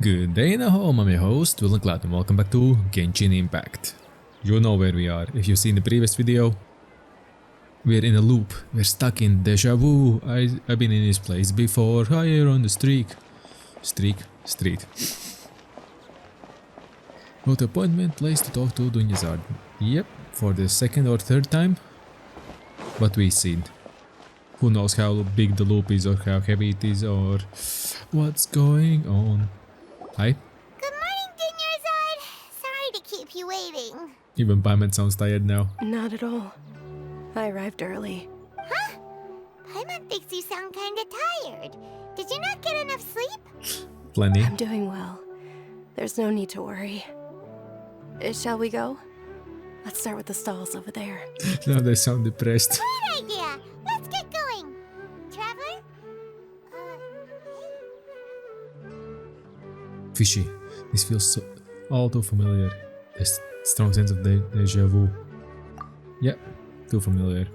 Good day in the home, I'm your host VillainCloud and welcome back to Genshin Impact. You know where we are. If you've seen the previous video, we're in a loop. We're stuck in deja vu. I've been in this place before. Higher on the street. Street. Got appointment place to talk to Dunyazard. Yep, for the second or third time. But we seen. Who knows how big the loop is or how heavy it is or what's going on. Hi. Good morning, Dunyazard. Sorry to keep you waiting. Even Paimon sounds tired now. Not at all. I arrived early. Huh? Paimon thinks you sound kinda tired. Did you not get enough sleep? Plenty. I'm doing well. There's no need to worry. Shall we go? Let's start with the stalls over there. Now they sound depressed. Great idea. Let's get going. Traveler? Fishy. This feels so all too familiar. There's strong sense of deja vu. Yep, too familiar.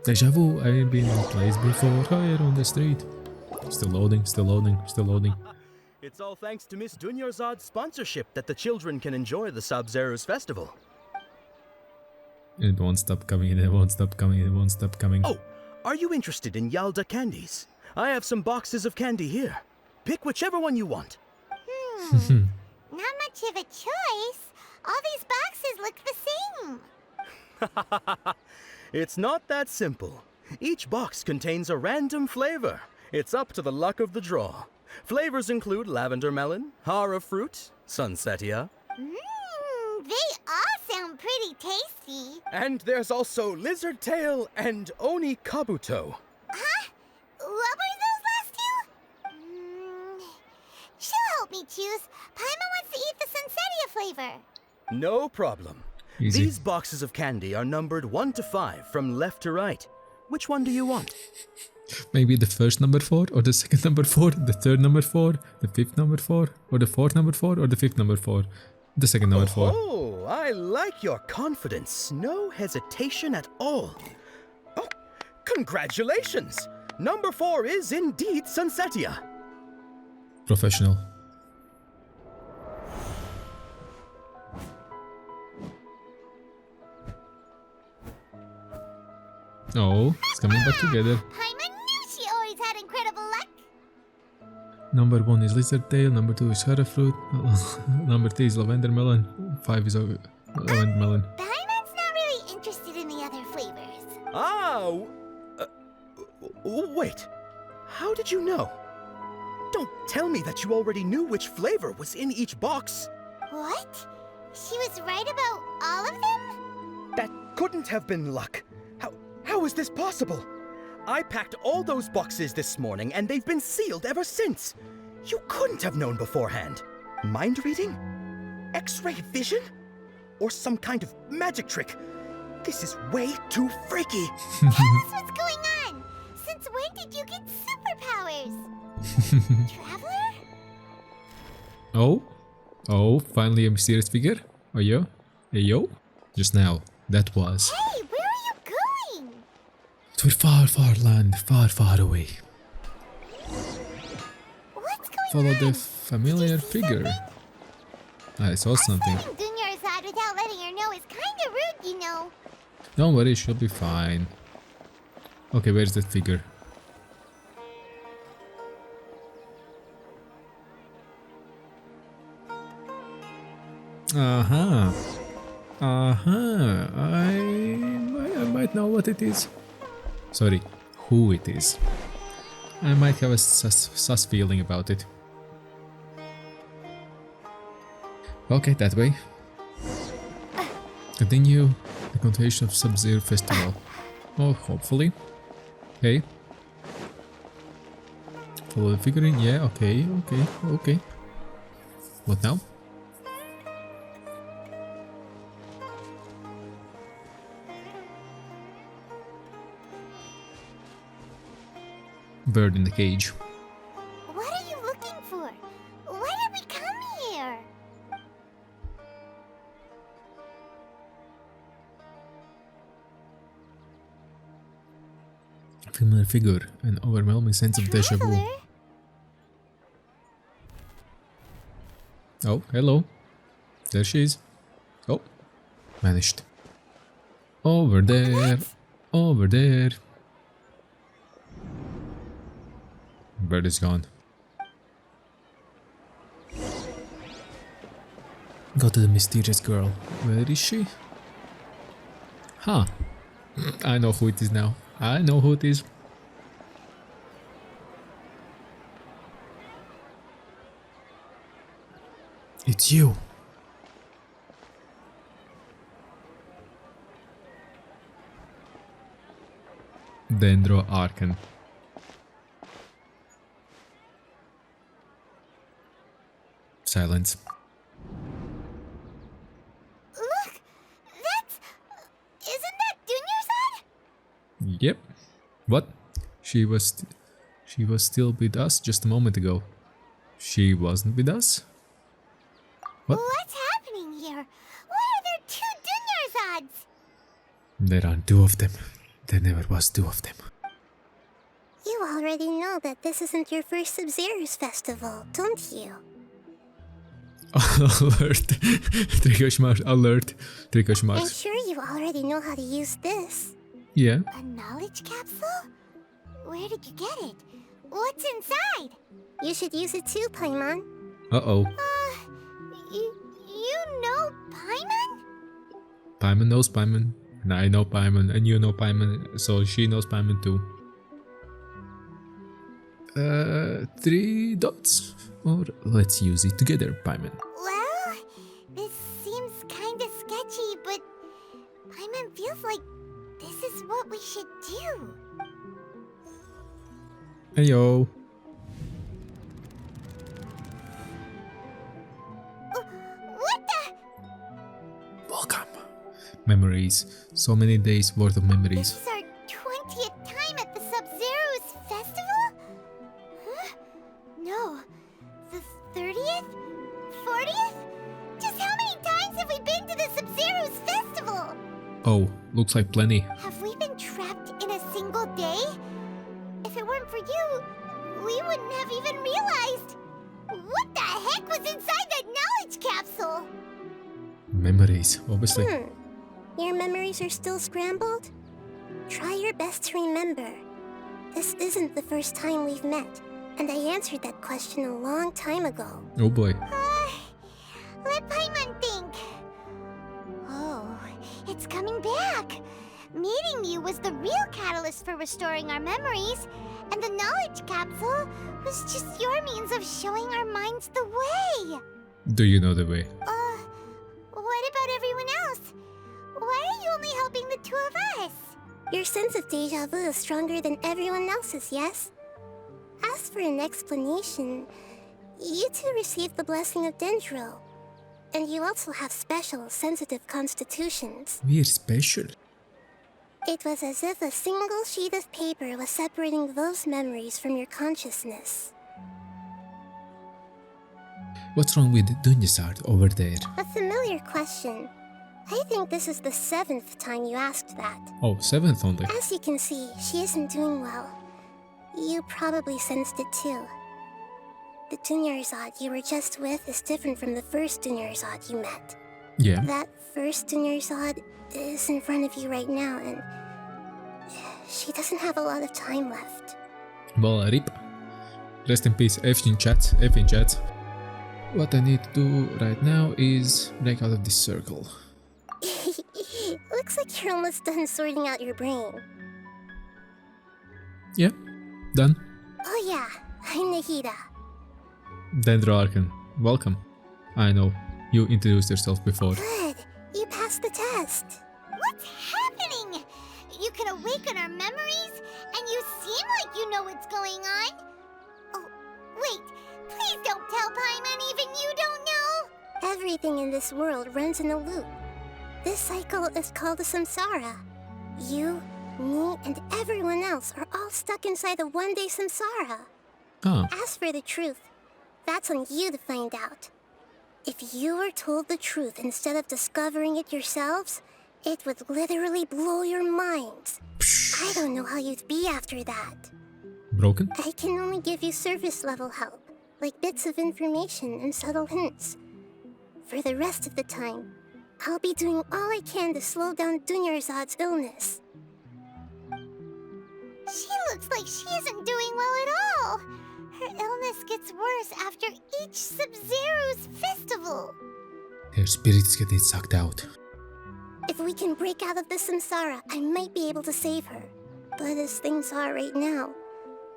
Deja vu, I've been in place before, higher on the street. Still loading. It's all thanks to Miss Dunyazad's sponsorship that the children can enjoy the Sub-Zero's festival. It won't stop coming. Oh, are you interested in Yalda candies? I have some boxes of candy here. Pick whichever one you want. Not much of a choice. All these boxes look the same. It's not that simple. Each box contains a random flavor. It's up to the luck of the draw. Flavors include lavender melon, hara fruit, sunsetia. They all sound pretty tasty. And there's also lizard tail and oni kabuto. Huh? What were those last two? She'll help me choose. Paimon wants to eat the sunsetia flavor. No problem. Easy. These boxes of candy are numbered 1 to 5 from left to right. Which one do you want? Maybe the first number 4, or the second number 4, the third number 4, the fifth number 4, or the fourth number 4, or the fifth number 4. The second number 4. Oh, I like your confidence. No hesitation at all. Oh, congratulations! Number 4 is indeed Sunsetia. Professional. Oh, it's coming back together. Paimon knew she always had incredible luck. Number 1 is lizard tail, number 2 is hara fruit, number 3 is lavender melon, 5 is lavender melon. Paimon's not really interested in the other flavors. Wait. How did you know? Don't tell me that you already knew which flavor was in each box. What? She was right about all of them? That couldn't have been luck. How is this possible? I packed all those boxes this morning and they've been sealed ever since. You couldn't have known beforehand. Mind reading? X-ray vision? Or some kind of magic trick? This is way too freaky. Tell us what's going on. Since when did you get superpowers? Traveler? Oh, finally a mysterious figure. Oh yo, hey yo. Just now, that was. Hey, where are you going? To a far land, far away. What's going Follow on? the familiar figure. I saw something. Sending Dunyazad without letting her know is kinda rude, you know. Don't worry, she'll be fine. Okay, where's that figure? I might know what it is. Sorry, who it is. I might have a sus feeling about it. Okay, that way. Continue the continuation of Sub-Zero Festival. Oh, hopefully. Okay. Follow the figurine. Yeah, okay. What now? Bird in the cage. What are you looking for? Why did we come here? Familiar figure, an overwhelming sense of deja vu. Traveler? Oh, hello. There she is. Oh, vanished. Over there. Over there. Bird is gone. Go to the mysterious girl. Where is she? Huh. I know who it is now. I know who it is. It's you. Dendro Arcan. Silence. Look! That's... Isn't that Dunyarzad? Yep. What? She was still with us just a moment ago. She wasn't with us? What? What's happening here? Why are there two Dunyarzads? There aren't two of them. There never was two of them. You already know that this isn't your first Sub-Zero's festival, don't you? Alert. Triggerschmars. Alert. I'm Triggerschmars. sure you already know how to use this. Yeah. A knowledge capsule? Where did you get it? What's inside? You should use it too, Paimon. Uh-oh. You know Paimon? Paimon knows Paimon. And I know Paimon. And you know Paimon. So she knows Paimon too. 3 dots? Or let's use it together, Paimon. Well, this seems kinda sketchy, but Paimon feels like this is what we should do. Heyo. What the? Welcome. Memories. So many days worth of memories. This is our 20th time at the Sub-Zero's festival? Huh? No. The 30th? 40th? Just how many times have we been to the Sub-Zero's festival? Oh, looks like plenty. Have we been trapped in a single day? If it weren't for you, we wouldn't have even realized. What the heck was inside that knowledge capsule? Memories, obviously. Your memories are still scrambled? Try your best to remember. This isn't the first time we've met, and I answered that question a long time ago. Oh boy. Let Paimon think. Oh, it's coming back. Meeting you was the real catalyst for restoring our memories, and the knowledge capsule was just your means of showing our minds the way. Do you know the way? What about everyone else? Why are you only helping the two of us? Your sense of deja vu is stronger than everyone else's, yes? As for an explanation, you two received the blessing of Dendro, and you also have special, sensitive constitutions. We're special. It was as if a single sheet of paper was separating those memories from your consciousness. What's wrong with Dunyarzad over there? A familiar question. I think this is the 7th time you asked that. Oh, 7th only. As you can see, she isn't doing well. You probably sensed it too. The Dunyarzad you were just with is different from the first Dunyarzad you met. Yeah. That first Dunyarzad is in front of you right now, and she doesn't have a lot of time left. Well, rip. Rest in peace, F in chat, F in chat. What I need to do right now is break out of this circle. Looks like you're almost done sorting out your brain. Yeah, done. Oh yeah, I'm Nahida. Dendro Arcan, welcome. I know, you introduced yourself before. Good, you passed the test. What's happening? You can awaken our memories, and you seem like you know what's going on. Oh, wait, please don't tell Paimon even you don't know. Everything in this world runs in a loop. This cycle is called a samsara. You, me, and everyone else are all stuck inside a one-day samsara. Ah, As for the truth, that's on you to find out. If you were told the truth instead of discovering it yourselves, it would literally blow your minds. I don't know how you'd be after that. broken? I can only give you surface level help, like bits of information and subtle hints. For the rest of the time, I'll be doing all I can to slow down Dunyarzad's illness. She looks like she isn't doing well at all. Her illness gets worse after each Sub-Zero's festival. Her spirit's getting sucked out. If we can break out of this samsara, I might be able to save her. But as things are right now,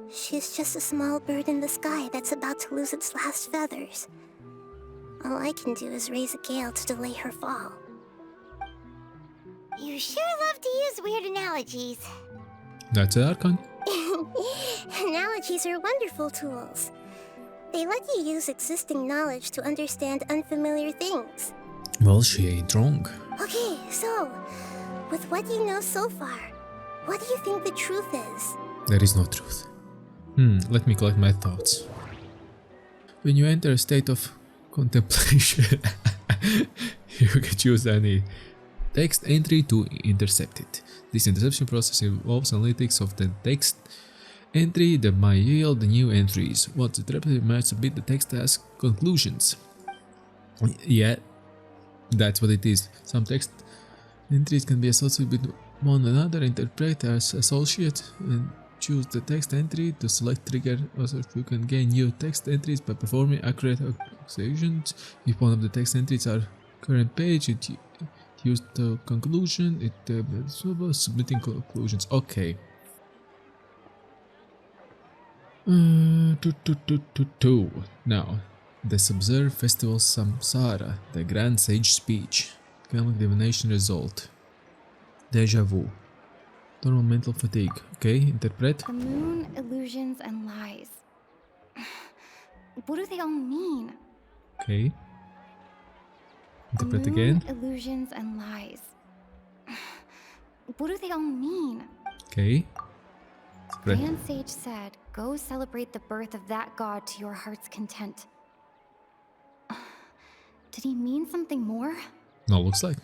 she's just a small bird in the sky that's about to lose its last feathers. All I can do is raise a gale to delay her fall. You sure love to use weird analogies. That's an Archon. Analogies are wonderful tools. They let you use existing knowledge to understand unfamiliar things. Well, she ain't wrong. Okay, so, with what you know so far, what do you think the truth is? There is no truth. Let me collect my thoughts. When you enter a state of contemplation, you can choose any text entry to intercept it. This interception process involves analytics of the text entry that might yield new entries. Once it rapidly matches a bit, the text has conclusions. Yeah, that's what it is. Some text entries can be associated with one another, interpret as associate, and choose the text entry to select trigger. Also, you can gain new text entries by performing accurate actions. If one of the text entries are current page, it use the conclusion. It submitting conclusions. Okay. Now, the Sub-Zero Festival Samsara, the Grand Sage Speech, Economic Divination Result, Deja Vu, Normal Mental Fatigue. Okay, interpret. The moon, illusions, and lies. What do they all mean? Okay. Interpret The moon, again. illusions, and lies. What do they all mean? Okay. Interpret. Grand Sage said, go celebrate the birth of that god to your heart's content. Did he mean something more? No, looks like.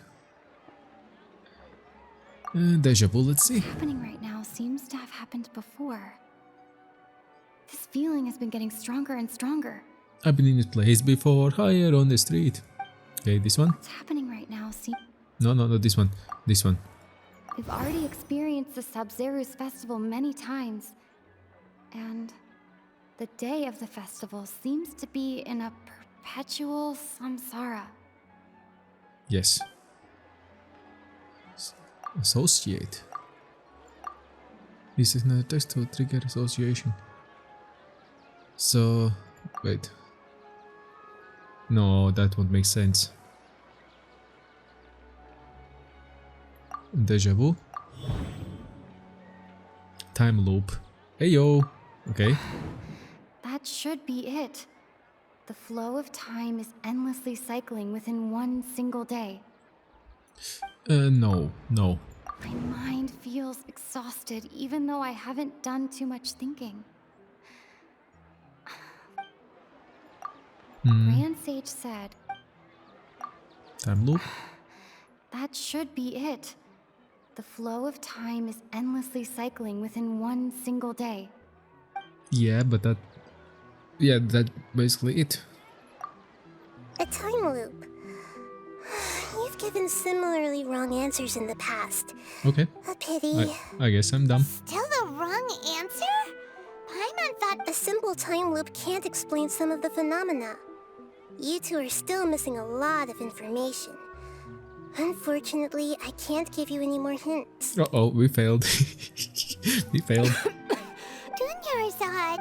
Deja vu, let's see. What's happening right now seems to have happened before. This feeling has been getting stronger and stronger. I've been in this place before, higher on the street. Okay, this one? What's happening right now seems... No, this one. This one. We've already experienced the Sub-Zero's festival many times. And the day of the festival seems to be in a perpetual samsara. Yes. Associate. This is not a text to trigger association. So, wait. No, that won't make sense. Deja vu. Time loop. Hey yo. Okay. That should be it. The flow of time is endlessly cycling within one single day. No. My mind feels exhausted even though I haven't done too much thinking. Grand Sage said, Time loop. that should be it. The flow of time is endlessly cycling within one single day. Yeah, but that... Yeah, that's basically it. A time loop. You've given similarly wrong answers in the past. Okay. A pity. I guess I'm dumb. Still the wrong answer? Paimon thought a simple time loop can't explain some of the phenomena. You two are still missing a lot of information. Unfortunately, I can't give you any more hints. Uh-oh, we failed. We failed. Dunyarzad!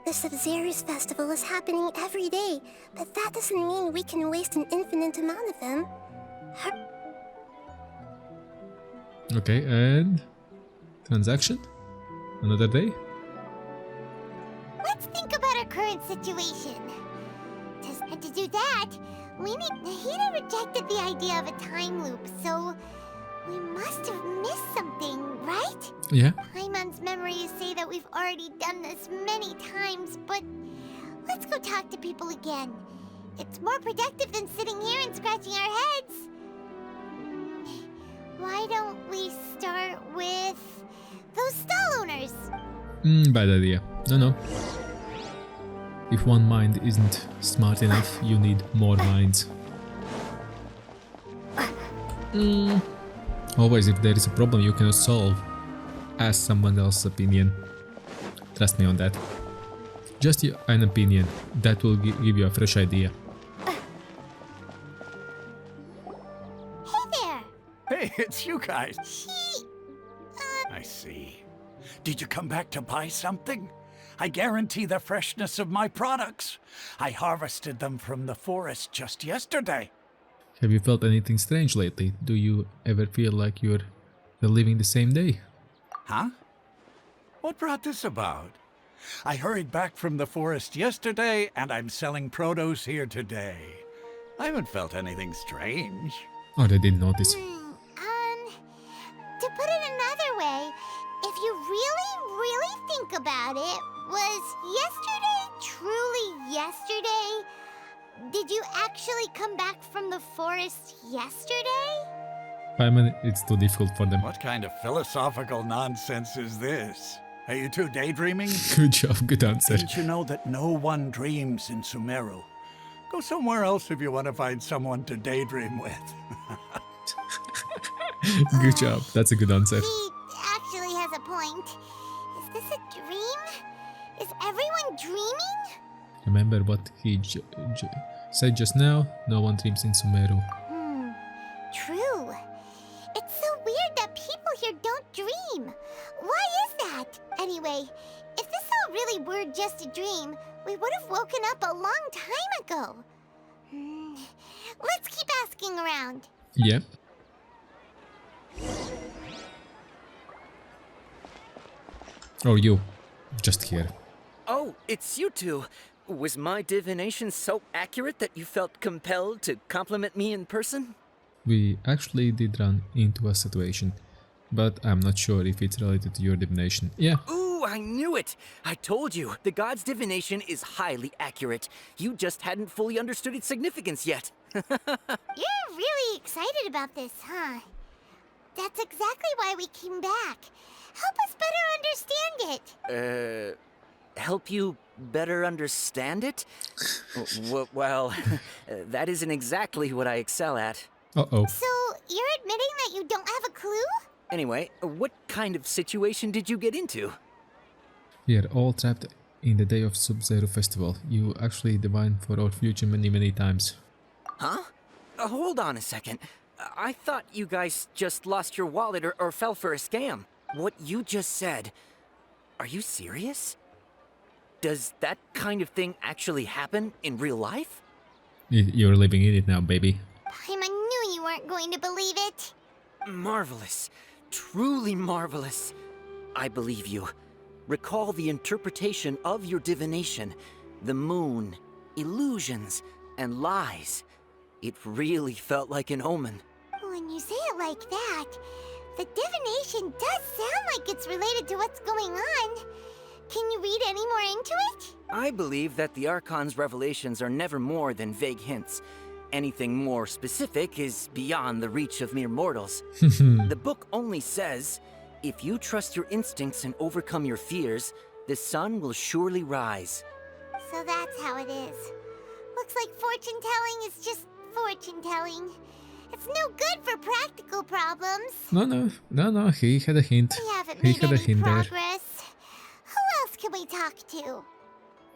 The Sub-Zero's festival is happening every day, but that doesn't mean we can waste an infinite amount of them. Okay, and... Transaction? Another day? Let's think about our current situation. To do that, Hina rejected the idea of a time loop, so we must have missed something, right? Yeah. Paimon's memories say that we've already done this many times, but let's go talk to people again. It's more productive than sitting here and scratching our heads. Why don't we start with those stall owners? Bad idea. No. If one mind isn't smart enough, you need more minds. Always, if there is a problem you cannot solve, ask someone else's opinion. Trust me on that. Just an opinion, that will give you a fresh idea. Hey there! Hey, it's you guys. She... I see. Did you come back to buy something? I guarantee the freshness of my products. I harvested them from the forest just yesterday. Have you felt anything strange lately? Do you ever feel like you're living the same day? Huh? What brought this about? I hurried back from the forest yesterday, and I'm selling produce here today. I haven't felt anything strange. Oh, they didn't notice. To put it another way, if you really think about it, was yesterday truly yesterday? Did you actually come back from the forest yesterday? 5 minutes, it's too difficult for them. What kind of philosophical nonsense is this? Are you two daydreaming? Good job, good answer. Didn't you know that no one dreams in Sumeru? Go somewhere else if you want to find someone to daydream with. Good job, that's a good answer. He actually has a point. Is this a dream? Is everyone dreaming? Remember what he said just now? No one dreams in Sumeru. True. It's so weird that people here don't dream. Why is that? Anyway, if this all really were just a dream, we would have woken up a long time ago. Let's keep asking around. Yeah. Oh, you. Just here. Oh, it's you two. Was my divination so accurate that you felt compelled to compliment me in person? We actually did run into a situation, but I'm not sure if it's related to your divination. Yeah. Ooh, I knew it! I told you, the god's divination is highly accurate. You just hadn't fully understood its significance yet. You're really excited about this, huh? That's exactly why we came back. Help us better understand it. Help you better understand it? Well, that isn't exactly what I excel at. Uh-oh. So, you're admitting that you don't have a clue? Anyway, what kind of situation did you get into? We are all trapped in the day of Sub-Zero Festival. You actually divined for our future many times. Huh? Hold on a second. I thought you guys just lost your wallet or fell for a scam. What you just said, are you serious? Does that kind of thing actually happen in real life? You're living in it now, baby. Paimon knew you weren't going to believe it. Marvelous. Truly marvelous. I believe you. Recall the interpretation of your divination. The moon, illusions, and lies. It really felt like an omen. When you say it like that, the divination does sound like it's related to what's going on. Can you read any more into it? I believe that the Archon's revelations are never more than vague hints. Anything more specific is beyond the reach of mere mortals. The book only says, if you trust your instincts and overcome your fears, the sun will surely rise. So that's how it is. Looks like fortune-telling is just fortune-telling. It's no good for practical problems. No, he had a hint. We haven't He made had a any hint there. progress. Who else can we talk to?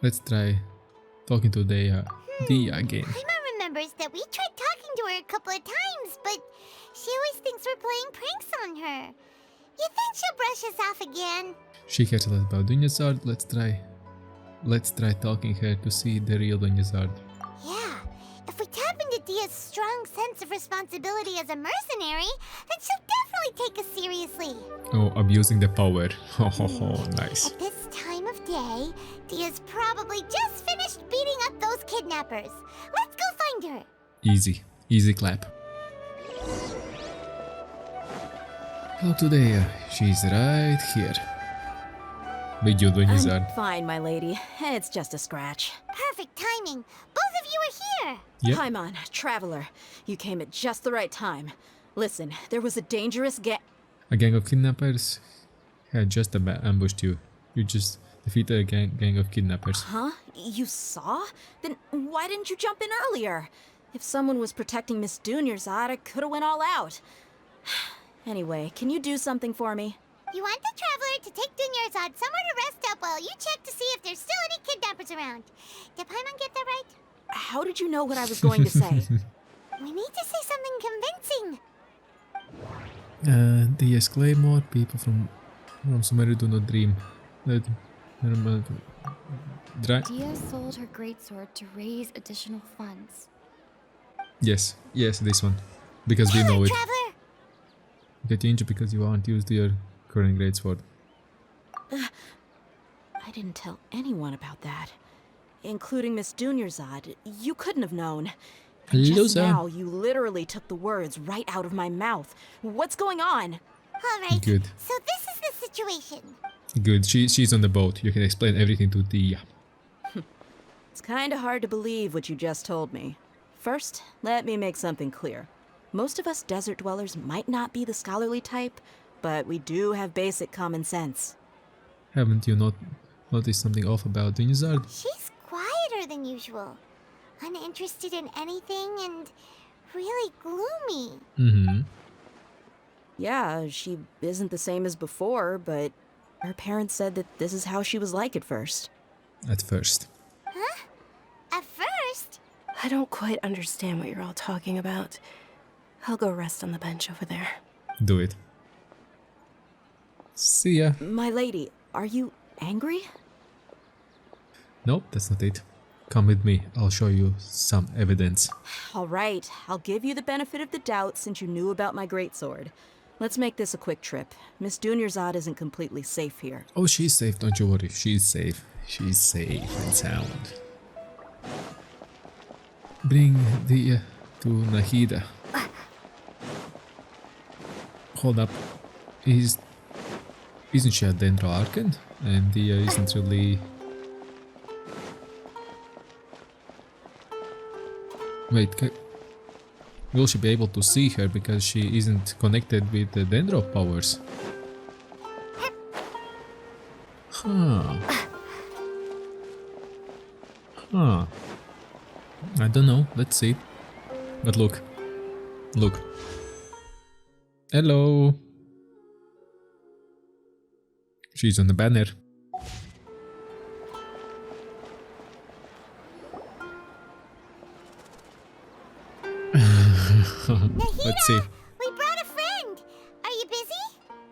Let's try talking to Dia again. Paimon remembers that we tried talking to her a couple of times, but she always thinks we're playing pranks on her. You think she'll brush us off again? She cares a lot about Dunyazard. Let's try talking her to see the real Dunyazard. Yeah, if we tap into Dia's strong sense of responsibility as a mercenary, then she'll definitely take us seriously. Oh, abusing the power. Nice. At this time of day, Dia's probably just finished beating up those kidnappers. Let's go find her. Easy clap. Hello to Dia. She's right here. With you, Dunyazard. I'm fine, my lady. It's just a scratch. Perfect timing. Both of you are here. Yep. Paimon, traveler. You came at just the right time. Listen, there was a dangerous A gang of kidnappers had just ambushed you. You just Defeat a gang of kidnappers. Huh? You saw? Then why didn't you jump in earlier? If someone was protecting Miss Dunyarzad, I could have went all out. Anyway, can you do something for me? You want the Traveler to take Dunyarzad somewhere to rest up while you check to see if there's still any kidnappers around. Did Paimon get that right? How did you know what I was going to say? We need to say something convincing. The Claymore people from Sumeru do not dream. Dia sold her greatsword to raise additional funds. Yes, this one. Because we know it. Traveler! You get injured because you aren't used to your current greatsword. I didn't tell anyone about that. Including Miss Dunyarzad. You couldn't have known. And just now, you literally took the words right out of my mouth. What's going on? Alright, Good. so this is the situation. Good, she's on the boat. You can explain everything to Dia. It's kinda hard to believe what you just told me. First, let me make something clear. Most of us desert dwellers might not be the scholarly type, but we do have basic common sense. Haven't you not noticed something off about Dunyarzad? She's quieter than usual. Uninterested in anything and really gloomy. Mm-hmm. Yeah, she isn't the same as before, but her parents said that this is how she was like at first. At first. Huh? At first? I don't quite understand what you're all talking about. I'll go rest on the bench over there. Do it. See ya. My lady, are you angry? Nope, that's not it. Come with me, I'll show you some evidence. All right, I'll give you the benefit of the doubt since you knew about my greatsword. Let's make this a quick trip. Miss Dunyarzad isn't completely safe here. Oh, she's safe, don't you worry. She's safe. She's safe and sound. Bring Dia to Nahida. Hold up. Isn't she a Dendro Arcan? And Dia isn't really... Wait, will she be able to see her because she isn't connected with the Dendro powers? Huh. I don't know, let's see. But look. Look. Hello. She's on the banner. Let's see. We brought a friend. Are you busy?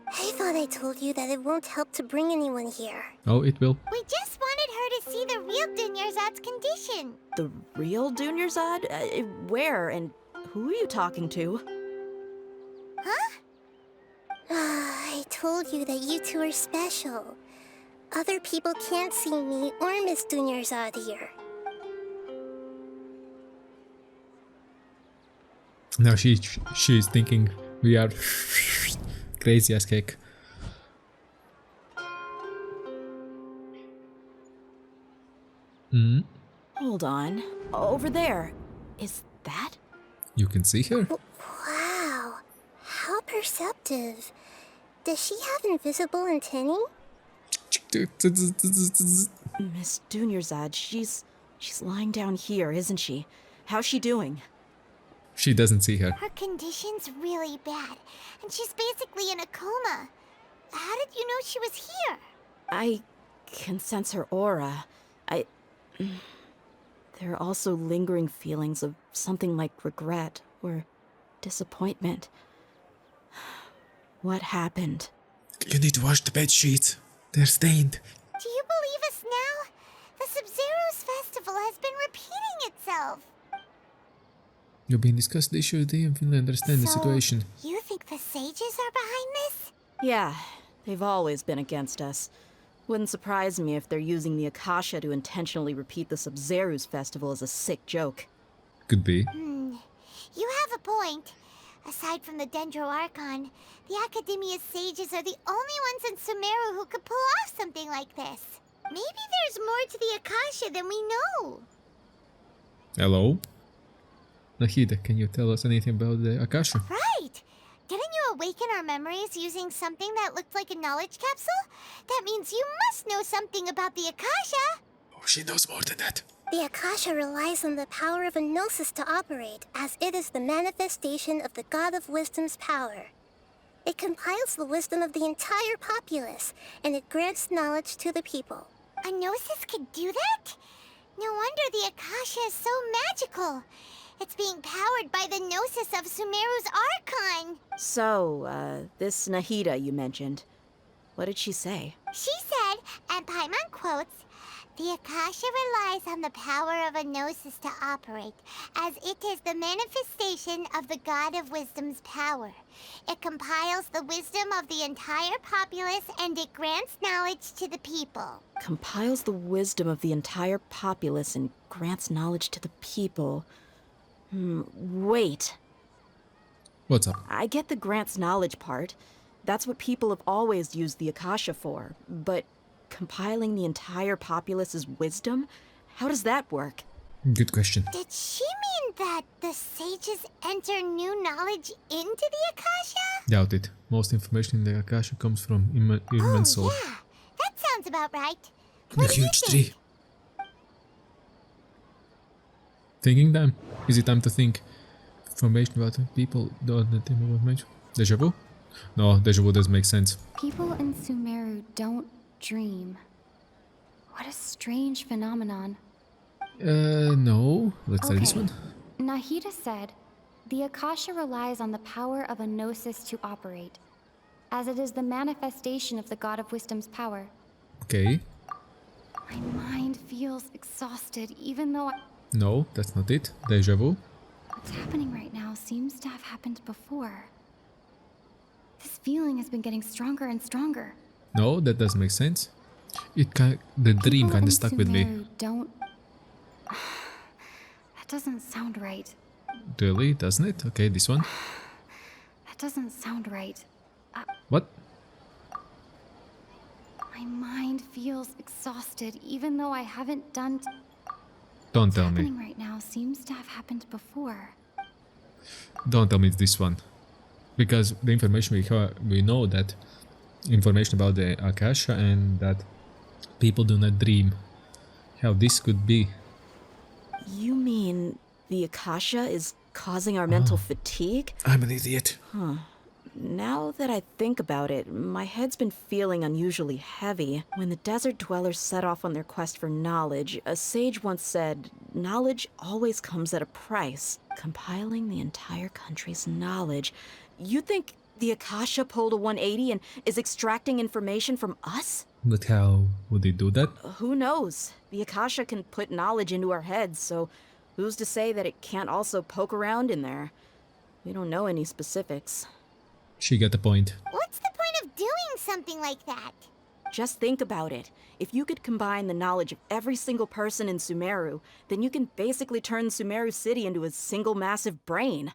I thought I told you that it won't help to bring anyone here. Oh, it will. We just wanted her to see the real Dunyarzad's condition. The real Dunyarzad? Where and who are you talking to? Huh? I told you that you two are special. Other people can't see me or Miss Dunyarzad here. Now she's thinking we are crazy as heck. Hold on. Over there. Is that? You can see her? Wow, how perceptive. Does she have invisible antennae? Miss Dunyarzad, she's lying down here, isn't she? How's she doing? She doesn't see her. Her condition's really bad, and she's basically in a coma. How did you know she was here? I can sense her aura. There are also lingering feelings of something like regret or disappointment. What happened? You need to wash the bed sheets. They're stained. Do you believe us now? The Sub-Zero's festival has been repeating itself. You've been discussing the issue with them and understand the situation. You think the sages are behind this? Yeah, they've always been against us. Wouldn't surprise me if they're using the Akasha to intentionally repeat the Sub-Zero's festival as a sick joke. Could be. You have a point. Aside from the Dendro Archon, the Academia's sages are the only ones in Sumeru who could pull off something like this. Maybe there's more to the Akasha than we know. Hello? Nahida, can you tell us anything about the Akasha? Right! Didn't you awaken our memories using something that looked like a knowledge capsule? That means you must know something about the Akasha! Oh, she knows more than that. The Akasha relies on the power of a gnosis to operate, as it is the manifestation of the God of Wisdom's power. It compiles the wisdom of the entire populace, and it grants knowledge to the people. A gnosis could do that? No wonder the Akasha is so magical. It's being powered by the gnosis of Sumeru's Archon. So, this Nahida you mentioned, what did she say? She said, and Paimon quotes, "The Akasha relies on the power of a gnosis to operate, as it is the manifestation of the God of Wisdom's power. It compiles the wisdom of the entire populace and it grants knowledge to the people." Compiles the wisdom of the entire populace and grants knowledge to the people. Wait. What's up? I get the grants knowledge part. That's what people have always used the Akasha for. But compiling the entire populace's wisdom? How does that work? Good question. Did she mean that the sages enter new knowledge into the Akasha? Doubt it. Most information in the Akasha comes from human soul. Oh, yeah. That sounds about right. A What do you huge think? tree. Thinking time? Is it time to think? Information about people don't mention. Deja vu? No, deja vu doesn't make sense. People in Sumeru don't dream. What a strange phenomenon. No. Let's try this one. Nahida said, "The Akasha relies on the power of a gnosis to operate, as it is the manifestation of the God of Wisdom's power." Okay. My mind feels exhausted, even though No, that's not it. Deja vu. what's happening right now seems to have happened before. This feeling has been getting stronger and stronger. No, that doesn't make sense. The dream People kinda in stuck with me. Sumeru don't... That doesn't sound right. Really? Doesn't it? Okay, this one. That doesn't sound right. What? My mind feels exhausted, even though I haven't done... Don't What's tell me. happening right now seems to have happened before. Don't tell me it's this one. Because the information we know that information about the Akasha and that people do not dream. How this could be. You mean the Akasha is causing our mental fatigue? I'm an idiot. Now that I think about it, my head's been feeling unusually heavy. When the desert dwellers set off on their quest for knowledge, a sage once said, "Knowledge always comes at a price." Compiling the entire country's knowledge. You think the Akasha pulled a 180 and is extracting information from us? But how would they do that? Who knows? The Akasha can put knowledge into our heads, so who's to say that it can't also poke around in there? We don't know any specifics. She got the point. What's the point of doing something like that? Just think about it. If you could combine the knowledge of every single person in Sumeru, then you can basically turn Sumeru City into a single massive brain.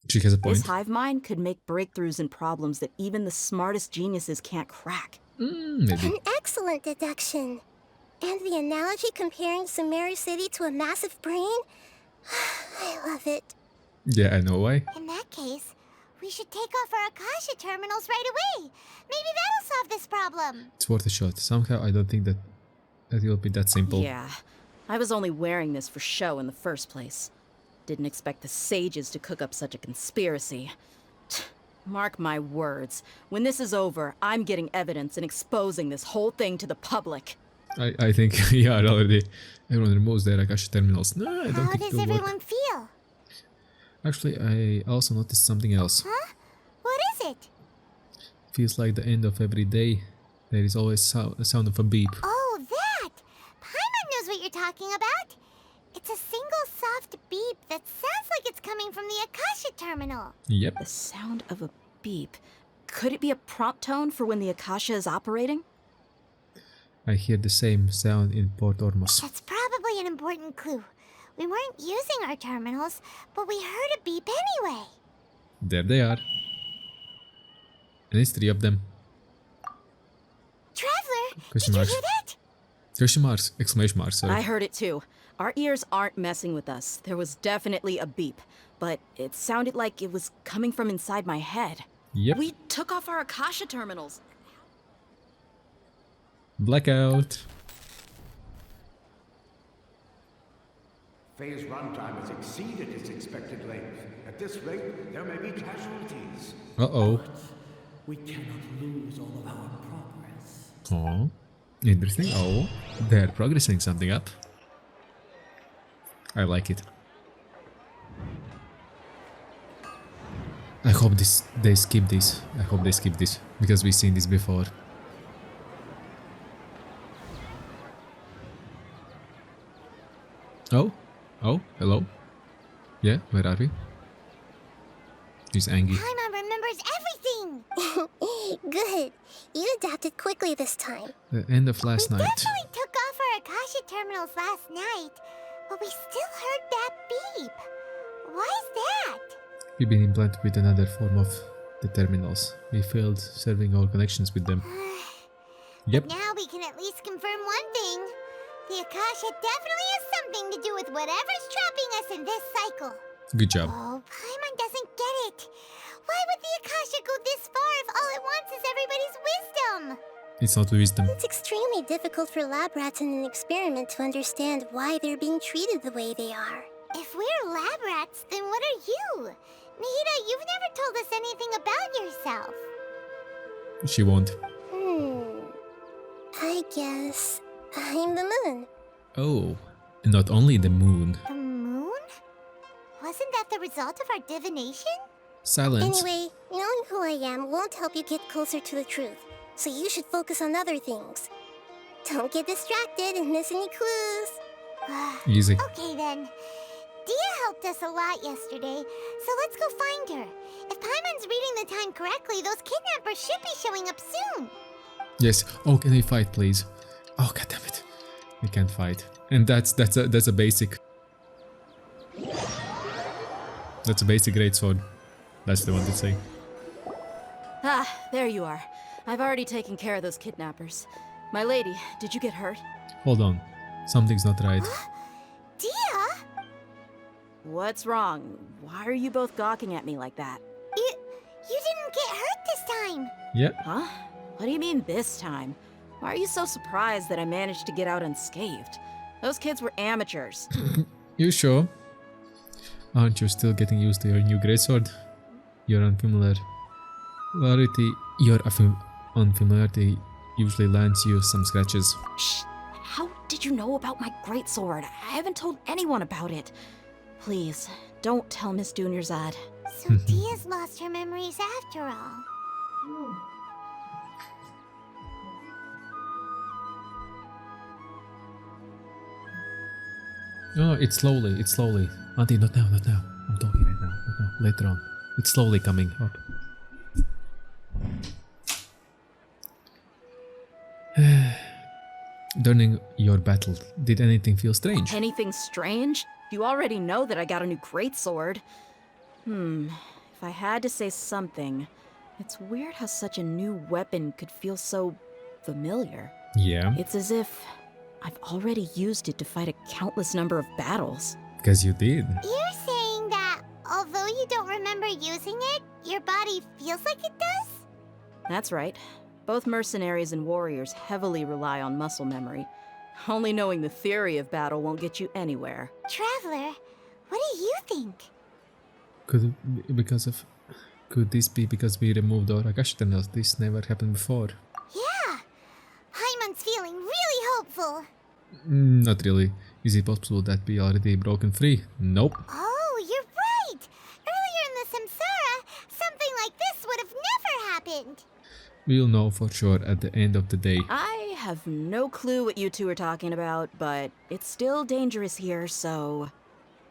She has a This point. hive mind could make breakthroughs in problems that even the smartest geniuses can't crack. Maybe. An excellent deduction. And the analogy comparing Sumeru City to a massive brain? I love it. Yeah, I know why. In that case, we should take off our Akasha terminals right away. Maybe that'll solve this problem. It's worth a shot. Somehow I don't think that it will be that simple. Yeah, I was only wearing this for show in the first place. Didn't expect the sages to cook up such a conspiracy. Mark my words. When this is over, I'm getting evidence and exposing this whole thing to the public. I think, yeah, already everyone removes their Akasha terminals. No, I don't How think does it will everyone work. feel? Actually, I also noticed something else. Huh? What is it? Feels like the end of every day. There is always a sound of a beep. Oh, that! Paimon knows what you're talking about. It's a single soft beep that sounds like it's coming from the Akasha terminal. Yep. The sound of a beep. Could it be a prompt tone for when the Akasha is operating? I hear the same sound in Port Ormos. That's probably an important clue. We weren't using our terminals, but we heard a beep anyway. There they are. And it's 3 of them. Traveler, Question did marks. you hear that? Question marks. Exclamation marks. Sorry. I heard it too. Our ears aren't messing with us. There was definitely a beep, but it sounded like it was coming from inside my head. Yep. We took off our Akasha terminals. Blackout. Phase runtime has exceeded its expected length. At this rate, there may be casualties. Uh-oh. We cannot lose all of our progress. Oh, interesting. Oh, they're progressing something up. I like it. I hope they skip this. I hope they skip this because we've seen this before. Oh, oh, hello. Yeah, where are we? He's angry. Paimon remembers everything! Good. You adapted quickly this time. The end of last We night. definitely took off our Akasha terminals last night, but we still heard that beep. Why is that? We've been implanted with another form of the terminals. We failed serving our connections with them. Yep. Now we can at least confirm one thing. The Akasha definitely has something to do with whatever's trapping us in this cycle. Good job. Oh, Paimon doesn't get it. Why would the Akasha go this far if all it wants is everybody's wisdom? It's not wisdom. It's extremely difficult for lab rats in an experiment to understand why they're being treated the way they are. If we're lab rats, then what are you? Nihida, you've never told us anything about yourself. She won't. I guess I'm the moon. Oh, and not only the moon. The moon? Wasn't that the result of our divination? Silence. Anyway, knowing who I am won't help you get closer to the truth, so you should focus on other things. Don't get distracted and miss any clues. Easy. Okay then. Dia helped us a lot yesterday, so let's go find her. If Paimon's reading the time correctly, those kidnappers should be showing up soon. Yes. Oh, can we fight, please? Oh, god damn it. We can't fight. And that's a basic. That's a basic greatsword. That's the one to say. Ah, there you are. I've already taken care of those kidnappers. My lady, did you get hurt? Hold on. Something's not right. Dia? What's wrong? Why are you both gawking at me like that? You didn't get hurt this time. Yep. Huh? What do you mean this time? Why are you so surprised that I managed to get out unscathed? Those kids were amateurs. You sure? Aren't you still getting used to your new greatsword? Your unfamiliarity usually lands you some scratches. Shh! How did you know about my greatsword? I haven't told anyone about it. Please, don't tell Miss Dunyarzad. So Dia's lost her memories after all. Oh, it's slowly, it's slowly. Auntie, not now, not now. I'm talking right now, not now. Later on. It's slowly coming up. During your battle, did anything feel strange? Anything strange? You already know that I got a new greatsword. If I had to say something, it's weird how such a new weapon could feel so familiar. Yeah. It's as if I've already used it to fight a countless number of battles. Because you did. You're saying that although you don't remember using it, your body feels like it does? That's right. Both mercenaries and warriors heavily rely on muscle memory. Only knowing the theory of battle won't get you anywhere. Traveler, what do you think? Could this be because we removed our Akasha terminals? This never happened before. Yeah! Paimon's feeling really hopeful. Not really. Is it possible that we already broken free? Nope. Oh, you're right! Earlier in the Samsara, something like this would have never happened. We'll know for sure at the end of the day. I have no clue what you two are talking about, but it's still dangerous here, so...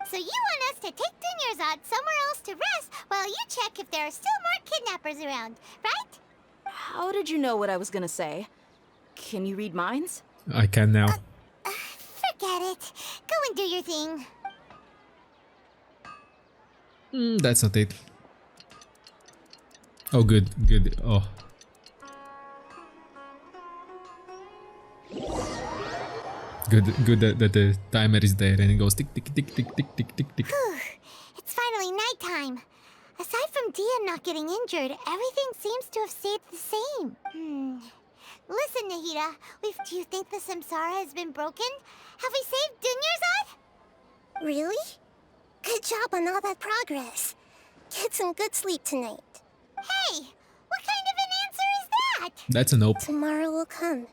So you want us to take Dunyarzad somewhere else to rest while you check if there are still more kidnappers around, right? How did you know what I was gonna say? Can you read minds? I can now. Forget it. Go and do your thing. That's not it. Oh, good, good. Oh. Good that the timer is there and it goes tick tick tick tick tick tick tick tick. Whew. It's finally nighttime. Aside from Dia not getting injured, everything seems to have stayed the same. Listen, Nahida, do you think the Samsara has been broken? Have we saved Dunyarzad? Really? Good job on all that progress. Get some good sleep tonight. Hey, what kind of an answer is that? That's a nope. Tomorrow will come.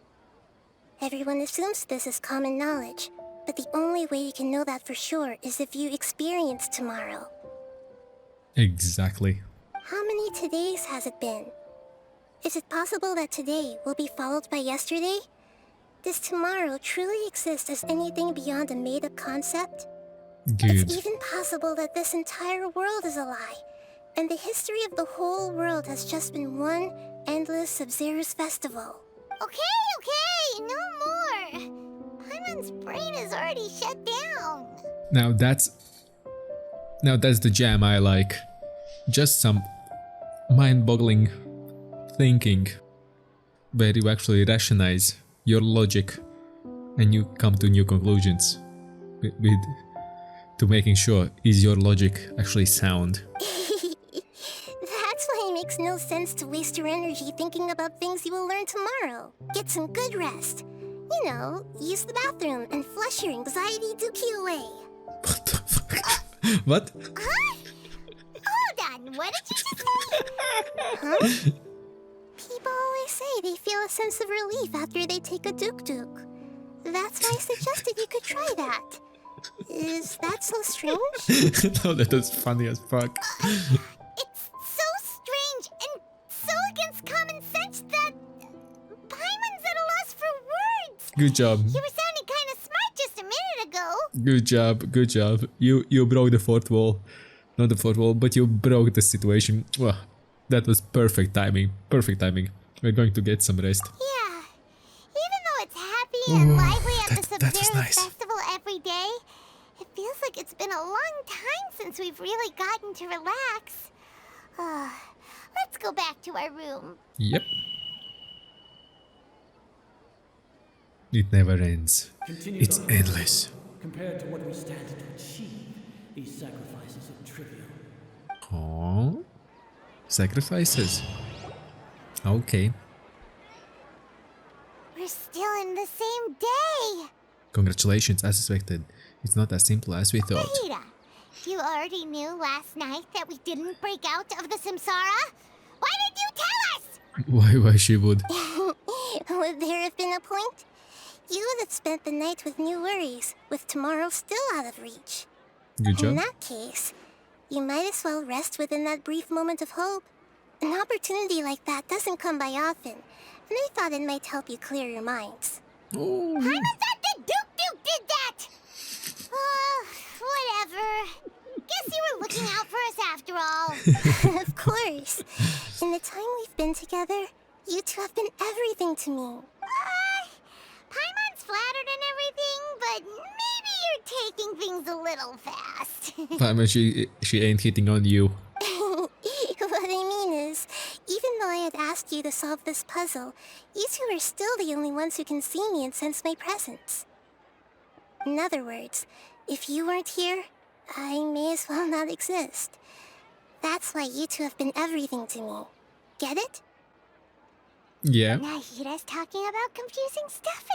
Everyone assumes this is common knowledge, but the only way you can know that for sure is if you experience tomorrow. Exactly. How many todays has it been? Is it possible that today will be followed by yesterday? Does tomorrow truly exist as anything beyond a made-up concept? Good. It's even possible that this entire world is a lie, and the history of the whole world has just been one endless Sub-Zero's festival. Okay, no more. Paimon's brain is already shut down. Now that's the jam I like. Just some mind-boggling thinking where you actually rationalize your logic and you come to new conclusions to making sure is your logic actually sound. That's why it makes no sense to waste your energy thinking about things you will learn tomorrow. Get some good rest. You know, use the bathroom and flush your anxiety dookie away. What the fuck? What? Huh? Hold on, what did you just say? Huh? People always say they feel a sense of relief after they take a duk-duk. That's why I suggested you could try that. Is that so strange? No, that was funny as fuck. It's so strange and so against common sense that Paimon's at a loss for words. Good job. You were sounding kind of smart just a minute ago. Good job. You broke the fourth wall. Not the fourth wall, but you broke the situation. Well, that was perfect timing. Perfect timing. We're going to get some rest. Yeah. Even though it's happy and lively at the that was Sub-Zero nice. Festival every day, it feels like it's been a long time since we've really gotten to relax. Let's go back to our room. Yep. It never ends. It's endless. Compared to what we stand to achieve, these sacrifices are trivial. Oh, sacrifices. Okay. We're still in the same day. Congratulations, as expected. It's not as simple as we thought. Nahida, you already knew last night that we didn't break out of the Samsara? Why did you tell us? Why she would? Would there have been a point? You would have spent the night with new worries, with tomorrow still out of reach. Good job. In that case, you might as well rest within that brief moment of hope. An opportunity like that doesn't come by often, and I thought it might help you clear your minds. Oh. I thought the Duke did that! Whatever. Guess you were looking out for us after all. Of course. In the time we've been together, you two have been everything to me. Paimon's flattered and everything, but maybe you're taking things a little fast. Paimon, she ain't hitting on you. What I mean is, even though I had asked you to solve this puzzle, you two are still the only ones who can see me and sense my presence. In other words, if you weren't here, I may as well not exist. That's why you two have been everything to me. Get it? Yeah. Nahida's talking about confusing stuff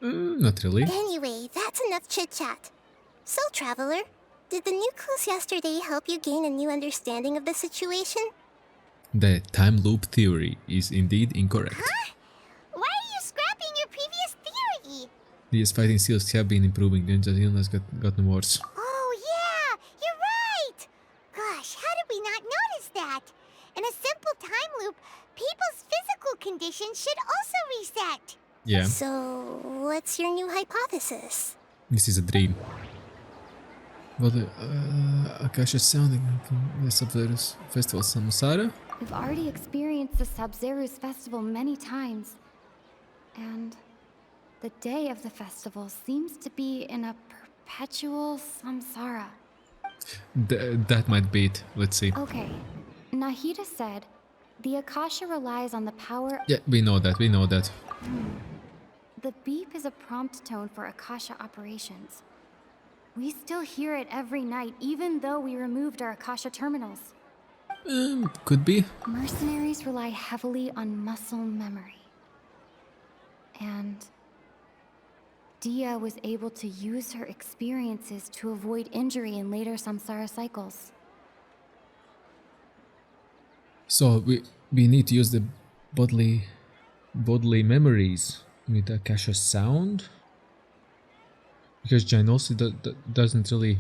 again. Not really. Anyway, that's enough chit-chat. So, Traveler, did the new clues yesterday help you gain a new understanding of the situation? The time loop theory is indeed incorrect. Huh? Why are you scrapping your previous theory? These fighting skills have been improving, then just illness gotten worse. Oh yeah, you're right! Gosh, how did we not notice that? In a simple time loop, people's physical condition should also reset. Yeah. So, what's your new hypothesis? This is a dream. Well, the Akasha sounding the Sub-Zero's festival Samsara? We've already experienced the Sub-Zero's festival many times. And the day of the festival seems to be in a perpetual samsara. That might be it. Let's see. Okay. Nahida said, the Akasha relies on the power... Yeah, we know that. The beep is a prompt tone for Akasha operations. We still hear it every night, even though we removed our Akasha terminals. Could be. Mercenaries rely heavily on muscle memory. And Dia was able to use her experiences to avoid injury in later samsara cycles. So we need to use the bodily memories with Akasha sound, because Gynosis doesn't really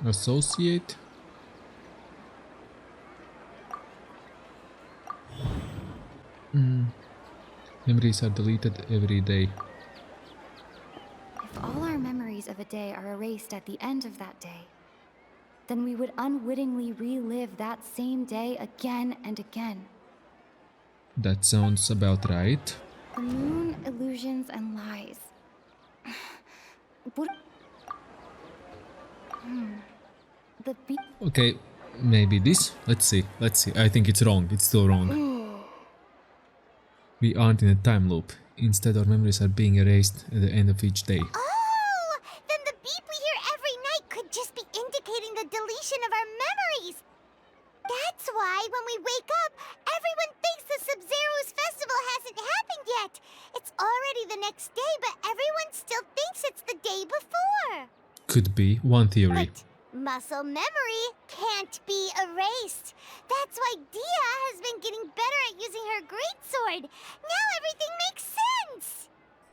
associate. Memories are deleted every day. If all our memories of a day are erased at the end of that day, then we would unwittingly relive that same day again and again. That sounds about right. The moon, illusions, and lies. What? Okay, maybe this. Let's see. I think it's wrong. It's still wrong. We aren't in a time loop. Instead, our memories are being erased at the end of each day. Oh! Then the beep we hear every night could just be indicating the deletion of our memories. That's why when we wake up, everyone thinks the Sub-Zero's festival hasn't happened yet. It's already the next day, but everyone still thinks it's the day before. Could be one theory. But muscle memory can't be erased. That's why Dia has been getting better at using her greatsword. Now everything makes sense.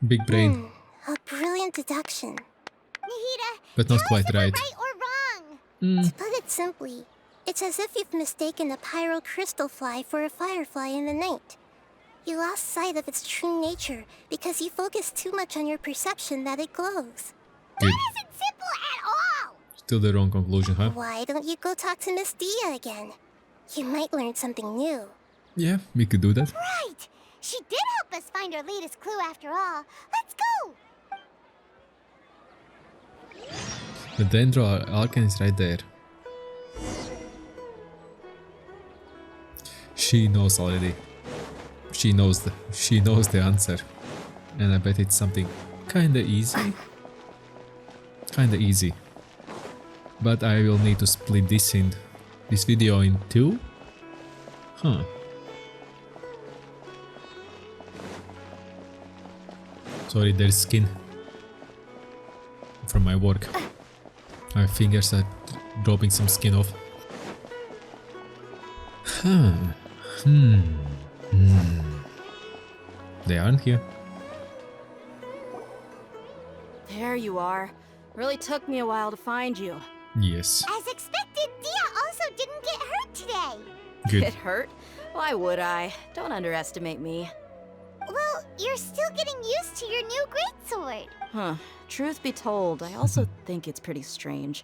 Big brain. A brilliant deduction. Nahida, But not tell quite us if we're right. right or wrong. To put it simply, it's as if you've mistaken a pyro crystal fly for a firefly in the night. You lost sight of its true nature because you focused too much on your perception that it glows. Good. That isn't simple at all. Still the wrong conclusion, huh? Why don't you go talk to Miss Dia again? You might learn something new. Yeah, we could do that. Right. She did help us find our latest clue after all. Let's go. The Dendro Arcan is right there. She knows already. She knows the answer. And I bet it's something kinda easy. But I will need to split this video in two. Huh. Sorry, there's skin from my work. My fingers are dropping some skin off. They aren't here. There you are. Really took me a while to find you. Yes. As expected, Dia also didn't get hurt today. Good. Get hurt? Why would I? Don't underestimate me. Well, you're still getting used to your new greatsword. Huh. Truth be told, I also think it's pretty strange.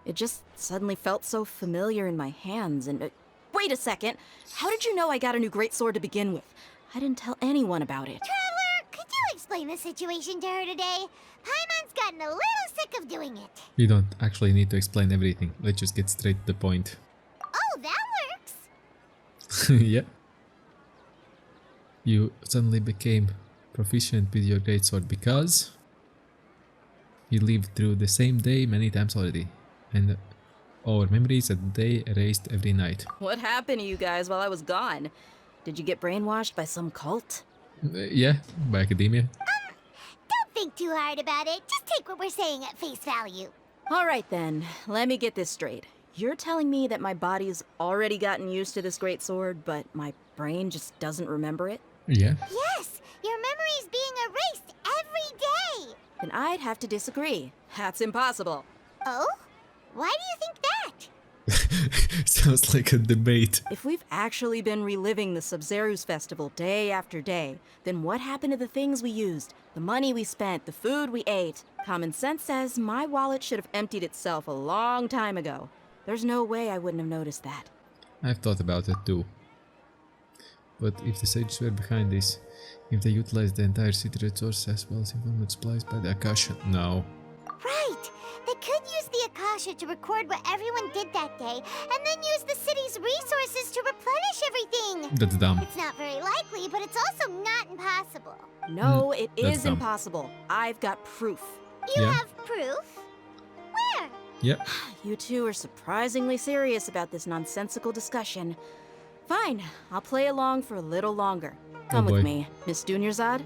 It just suddenly felt so familiar in my hands and... wait a second! How did you know I got a new greatsword to begin with? I didn't tell anyone about it. Traveler, could you explain the situation to her today? Paimon's gotten a little sick of doing it. We don't actually need to explain everything. Let's just get straight to the point. Oh, that works. Yeah. You suddenly became proficient with your greatsword because you lived through the same day many times already, and our memories of the day erased every night. What happened to you guys while I was gone? Did you get brainwashed by some cult? Yeah, by academia. Don't think too hard about it. Just take what we're saying at face value. Alright then, let me get this straight. You're telling me that my body's already gotten used to this greatsword, but my brain just doesn't remember it? Yeah. Yes, your memory's being erased every day. Then I'd have to disagree. That's impossible. Oh? Why do you think that? Sounds like a debate. If we've actually been reliving the Sub-Zeru's festival day after day, then what happened to the things we used, the money we spent, the food we ate? Common sense says my wallet should have emptied itself a long time ago. There's no way I wouldn't have noticed that. I've thought about it too. But if the sages were behind this, if they utilized the entire city resource as well as information supplies by the Akasha, no. Right. They could use the Akasha to record what everyone did that day, and then use the city's resources to replenish everything. That's dumb. It's not very likely, but it's also not impossible. No, it that's is dumb. impossible. I've got proof. You Yeah. have proof? Where? Yeah. You two are surprisingly serious about this nonsensical discussion. Fine, I'll play along for a little longer. Come boy. with me, Miss Dunyarzad.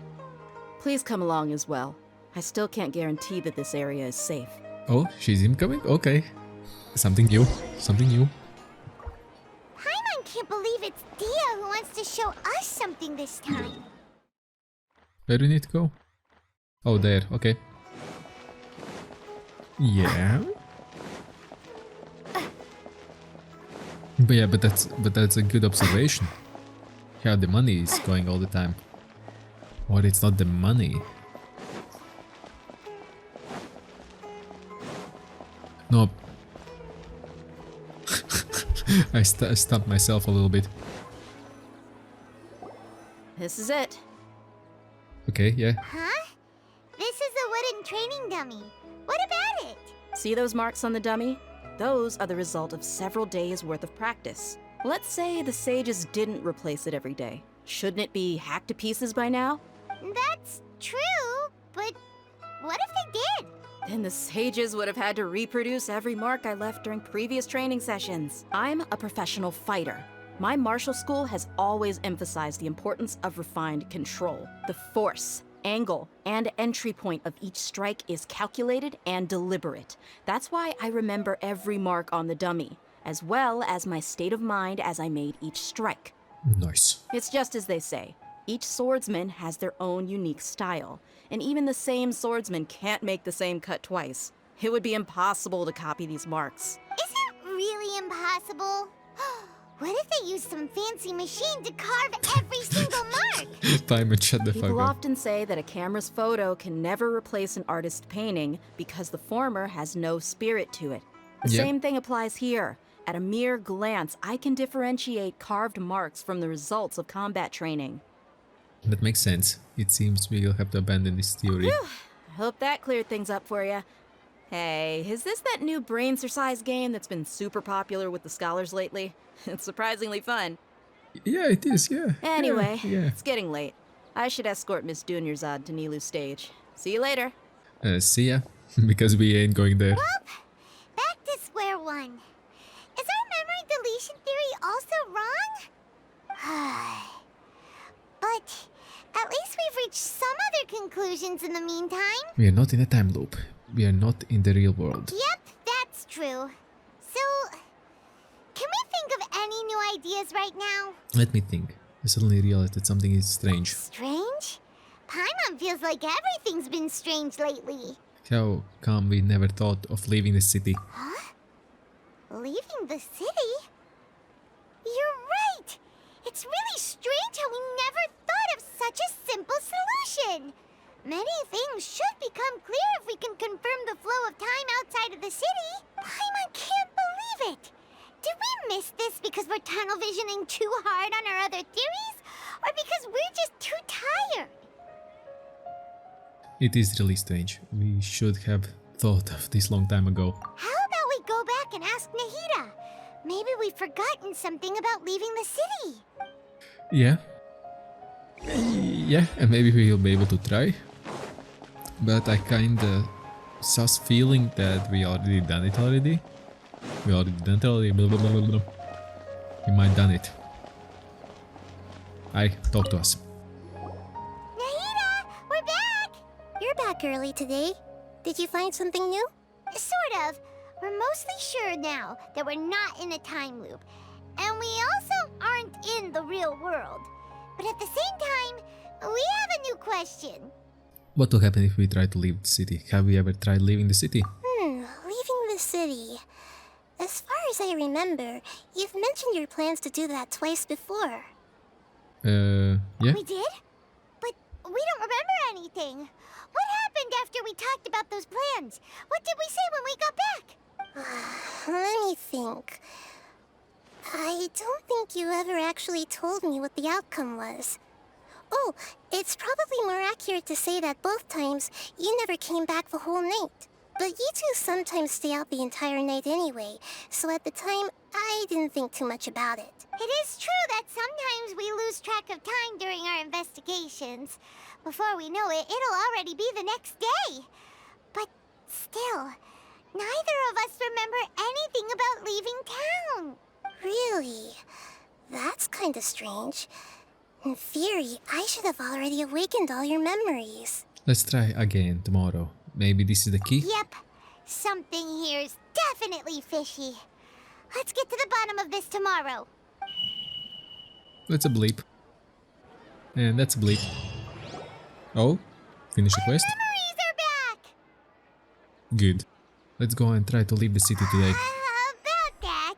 Please come along as well. I still can't guarantee that this area is safe. Oh, she's incoming? Okay. Something new. Something new. Paimon can't believe it's Dia who wants to show us something this time. Where do we need to go? Oh, there. Okay. Yeah. But yeah, but that's a good observation. Yeah, the money is going all the time. Or it's not the money. No. I stumped myself a little bit. This is it. Okay, yeah. Huh? This is a wooden training dummy. What about it? See those marks on the dummy? Those are the result of several days' worth of practice. Let's say the sages didn't replace it every day. Shouldn't it be hacked to pieces by now? That's true, but what if they did? Then the sages would have had to reproduce every mark I left during previous training sessions. I'm a professional fighter. My martial school has always emphasized the importance of refined control. The force, angle, and entry point of each strike is calculated and deliberate. That's why I remember every mark on the dummy, as well as my state of mind as I made each strike. Nice. It's just as they say. Each swordsman has their own unique style, and even the same swordsman can't make the same cut twice. It would be impossible to copy these marks. Is it really impossible? What if they use some fancy machine to carve every single mark? Paimon, shut the fuck People up. often say that a camera's photo can never replace an artist's painting because the former has no spirit to it. The Yep. same thing applies here. At a mere glance, I can differentiate carved marks from the results of combat training. That makes sense. It seems we'll have to abandon this theory. I hope that cleared things up for you. Hey, is this that new brain exercise game that's been super popular with the scholars lately? It's surprisingly fun. Yeah, it is, yeah. Anyway, Yeah. it's getting late. I should escort Miss Dunyarzad to Nilu's stage. See you later. See ya. Because we ain't going there. Well, back to square one. Is our memory deletion theory also wrong? But at least we've reached some other conclusions in the meantime. We are not in a time loop. We are not in the real world. Yep, that's true. So, can we think of any new ideas right now? Let me think. I suddenly realized that something is strange. Strange? Paimon feels like everything's been strange lately. How come we never thought of leaving the city? Huh? Leaving the city? You're right! It's really strange how we never thought of such a simple solution! Many things should become clear if we can confirm the flow of time outside of the city. Paimon can't believe it! Did we miss this because we're tunnel visioning too hard on our other theories? Or because we're just too tired? It is really strange. We should have thought of this long time ago. How about we go back and ask Nahida? Maybe we've forgotten something about leaving the city. Yeah. Yeah, and maybe we'll be able to try. But I kinda sus feeling that we already done it already. We already done it already. Blah, blah, blah, blah, blah. We might done it. Hi, talk to us. Nahida, we're back! You're back early today. Did you find something new? Sort of. We're mostly sure now that we're not in a time loop. And we also aren't in the real world. But at the same time, we have a new question. What will happen if we try to leave the city? Have we ever tried leaving the city? Leaving the city. As far as I remember, you've mentioned your plans to do that twice before. Yeah? We did? But we don't remember anything. What happened after we talked about those plans? What did we say when we got back? Let me think. I don't think you ever actually told me what the outcome was. Oh, it's probably more accurate to say that both times you never came back the whole night. But you two sometimes stay out the entire night anyway, so at the time, I didn't think too much about it. It is true that sometimes we lose track of time during our investigations. Before we know it, it'll already be the next day. But still, Neither of us remember anything about leaving town. Really? That's kinda strange. In theory, I should have already awakened all your memories. Let's try again tomorrow. Maybe this is the key? Yep. Something here's definitely fishy. Let's get to the bottom of this tomorrow. That's a bleep. And that's a bleep. Oh, finish the quest? Memories are back! Good. Let's go and try to leave the city today. About that.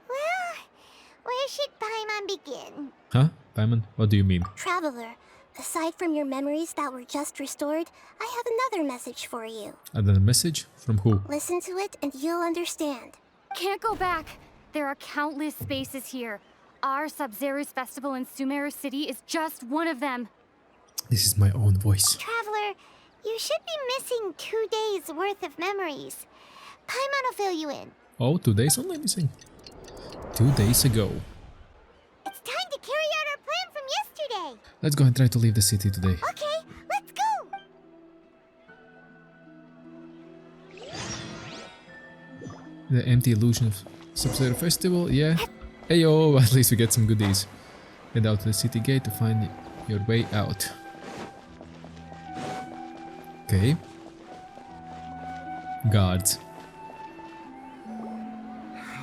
Well, where should Paimon begin? Huh? Paimon? What do you mean? Traveler, aside from your memories that were just restored, I have another message for you. Another message? From who? Listen to it and you'll understand. Can't go back. There are countless spaces here. Our Sub-Zero's festival in Sumeru City is just one of them. This is my own voice. Traveler, you should be missing 2 days worth of memories. Paimon will fill you in. Oh, 2 days only missing. 2 days ago. It's time to carry out our plan from yesterday. Let's go and try to leave the city today. Okay, let's go. The empty illusion of Sub-Zero Festival, yeah. Heyo, at least we get some goodies. Head out to the city gate to find your way out. Okay. Guards.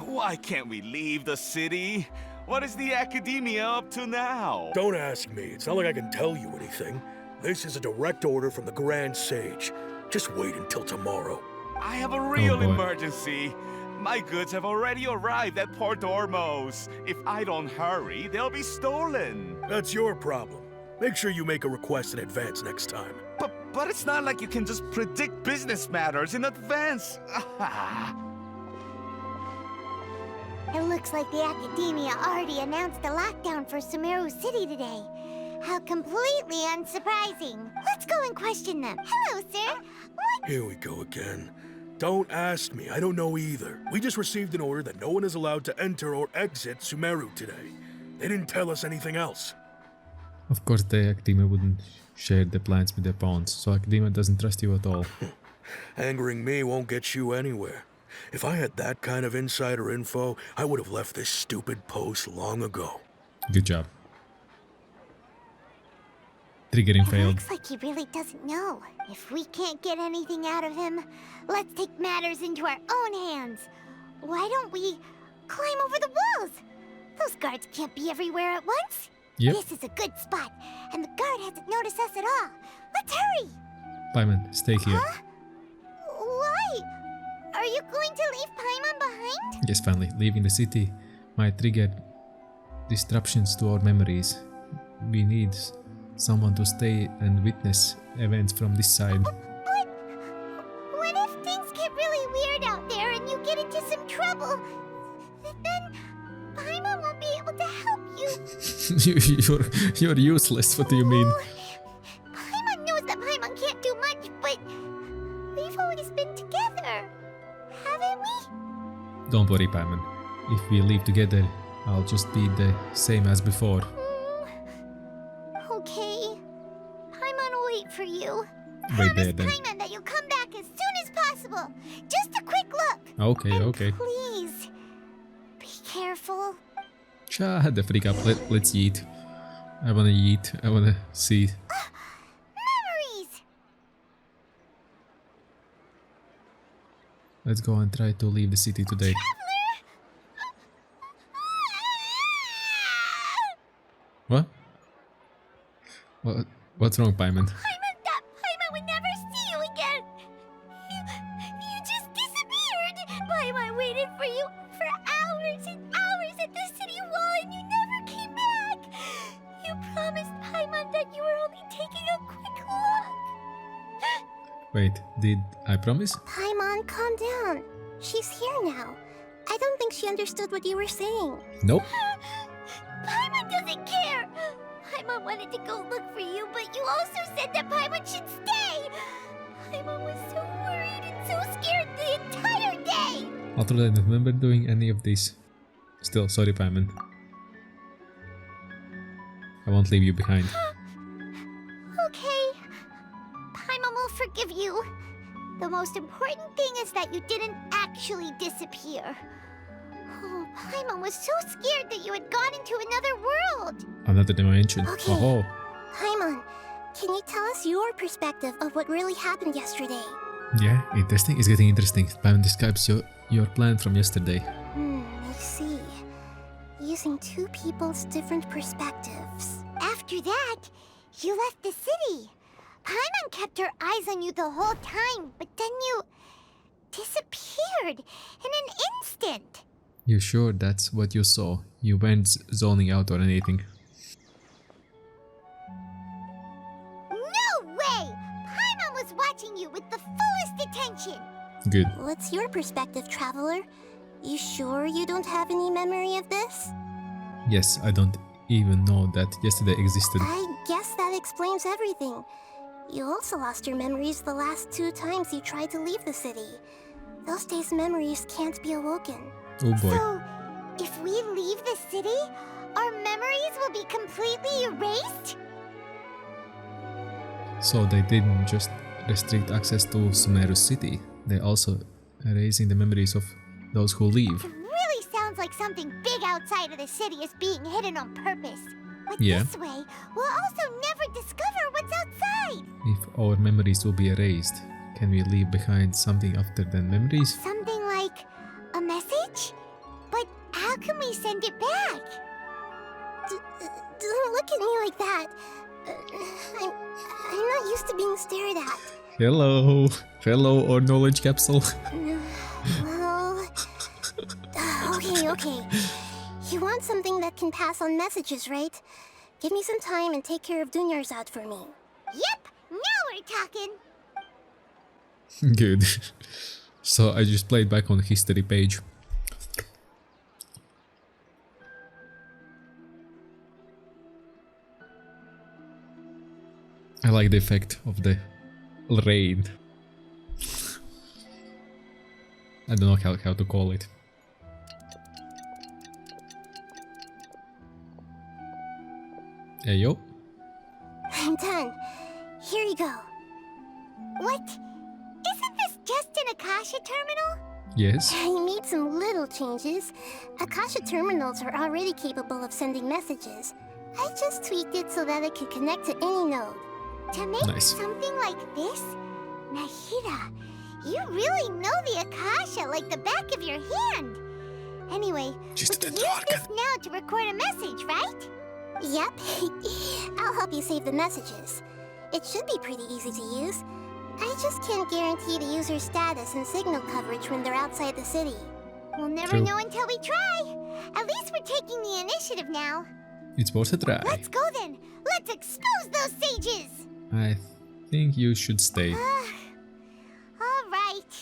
Why can't we leave the city? What is the academia up to now? Don't ask me. It's not like I can tell you anything. This is a direct order from the Grand Sage. Just wait until tomorrow. I have a real boy. emergency. My goods have already arrived at Port Ormos. If I don't hurry, they'll be stolen. That's your problem. Make sure you make a request in advance next time. But it's not like you can just predict business matters in advance. It looks like the academia already announced a lockdown for Sumeru City today. How completely unsurprising. Let's go and question them. Hello, sir. What? Here we go again. Don't ask me. I don't know either. We just received an order that no one is allowed to enter or exit Sumeru today. They didn't tell us anything else. Of course the Academia wouldn't share the plans with their pawns, so Academia doesn't trust you at all. Angering me won't get you anywhere. If I had that kind of insider info, I would have left this stupid post long ago. Good job. Triggering failed. Looks like he really doesn't know. If we can't get anything out of him, let's take matters into our own hands. Why don't we climb over the walls? Those guards can't be everywhere at once. Yep. This is a good spot, and the guard hasn't noticed us at all. Let's hurry! Paimon, stay here. Huh? Why? Are you going to leave Paimon behind? Yes, family. Leaving the city might trigger disruptions to our memories. We need someone to stay and witness events from this side. But what if things get really weird out there and you get into some trouble? Then Paimon won't be able to help you. You're useless. What do you mean? Paimon knows that Paimon can't do much, but we've always been together, haven't we? Don't worry, Paimon. If we leave together, I'll just be the same as before. Okay. Paimon will wait for you. Wait Promise there then. Paimon that you'll come back as soon as possible. Just a quick look. Okay, And okay. please, be careful. Shut the freak up. Let's yeet. I wanna yeet. I wanna see. Memories! Let's go and try to leave the city today. What? What's wrong, Paimon? Paimon would never see you again. You just disappeared. Paimon waited for you for hours and hours at the city wall and you never came back. You promised Paimon that you were only taking a quick look. Wait, did I promise? Paimon, calm down. She's here now. I don't think she understood what you were saying. Nope. Paimon doesn't care. Paimon wanted to go look for you, but you also said that Paimon should stay. Paimon was so worried and so scared the entire day. Although I don't remember doing any of this. Still, sorry, Paimon. I won't leave you behind. Okay. Paimon will forgive you. The most important thing is that you didn't actually disappear. Oh, Paimon was so scared that you had gone into another world. Another dimension. Okay. Oh. Paimon, can you tell us your perspective of what really happened yesterday? Yeah, interesting. It's getting interesting. Paimon describes your plan from yesterday. I see. Using two people's different perspectives. After that, you left the city. Paimon kept her eyes on you the whole time, but then you disappeared in an instant. You sure that's what you saw? You weren't zoning out or anything. No way! Paimon was watching you with the fullest attention. Good. What's your perspective, Traveler? You sure you don't have any memory of this? Yes, I don't even know that yesterday existed. I guess that explains everything. You also lost your memories the last 2 times you tried to leave the city. Those days' memories can't be awoken. Oh boy. So, if we leave the city, our memories will be completely erased? So they didn't just restrict access to Sumeru city, they also erasing the memories of those who leave. It really sounds like something big outside of the city is being hidden on purpose. But Yeah. this way, we'll also never discover what's outside. If our memories will be erased, can we leave behind something after than memories? Something like a message? But how can we send it back? Don't look at me like that. I'm not used to being stared at. Hello! Hello, or knowledge capsule. Well... Okay. You want something that can pass on messages, right? Give me some time and take care of Dunyar's out for me. Yep, now we're talking. Good. So I just played back on the history page. I like the effect of the rain. I don't know how to call it. Hey yo. I'm done. Here you go. What? Isn't this just an Akasha terminal? Yes. I made some little changes. Akasha terminals are already capable of sending messages. I just tweaked it so that it can connect to any node. To make Nice. something like this? Nahida, you really know the Akasha like the back of your hand. Anyway, we can use this now to record a message, right? Yep. I'll help you save the messages. It should be pretty easy to use. I just can't guarantee the user's status and signal coverage when they're outside the city. We'll never True. know until we try. At least we're taking the initiative now. It's worth a try. Let's go then. Let's expose those sages. I think you should stay. All right.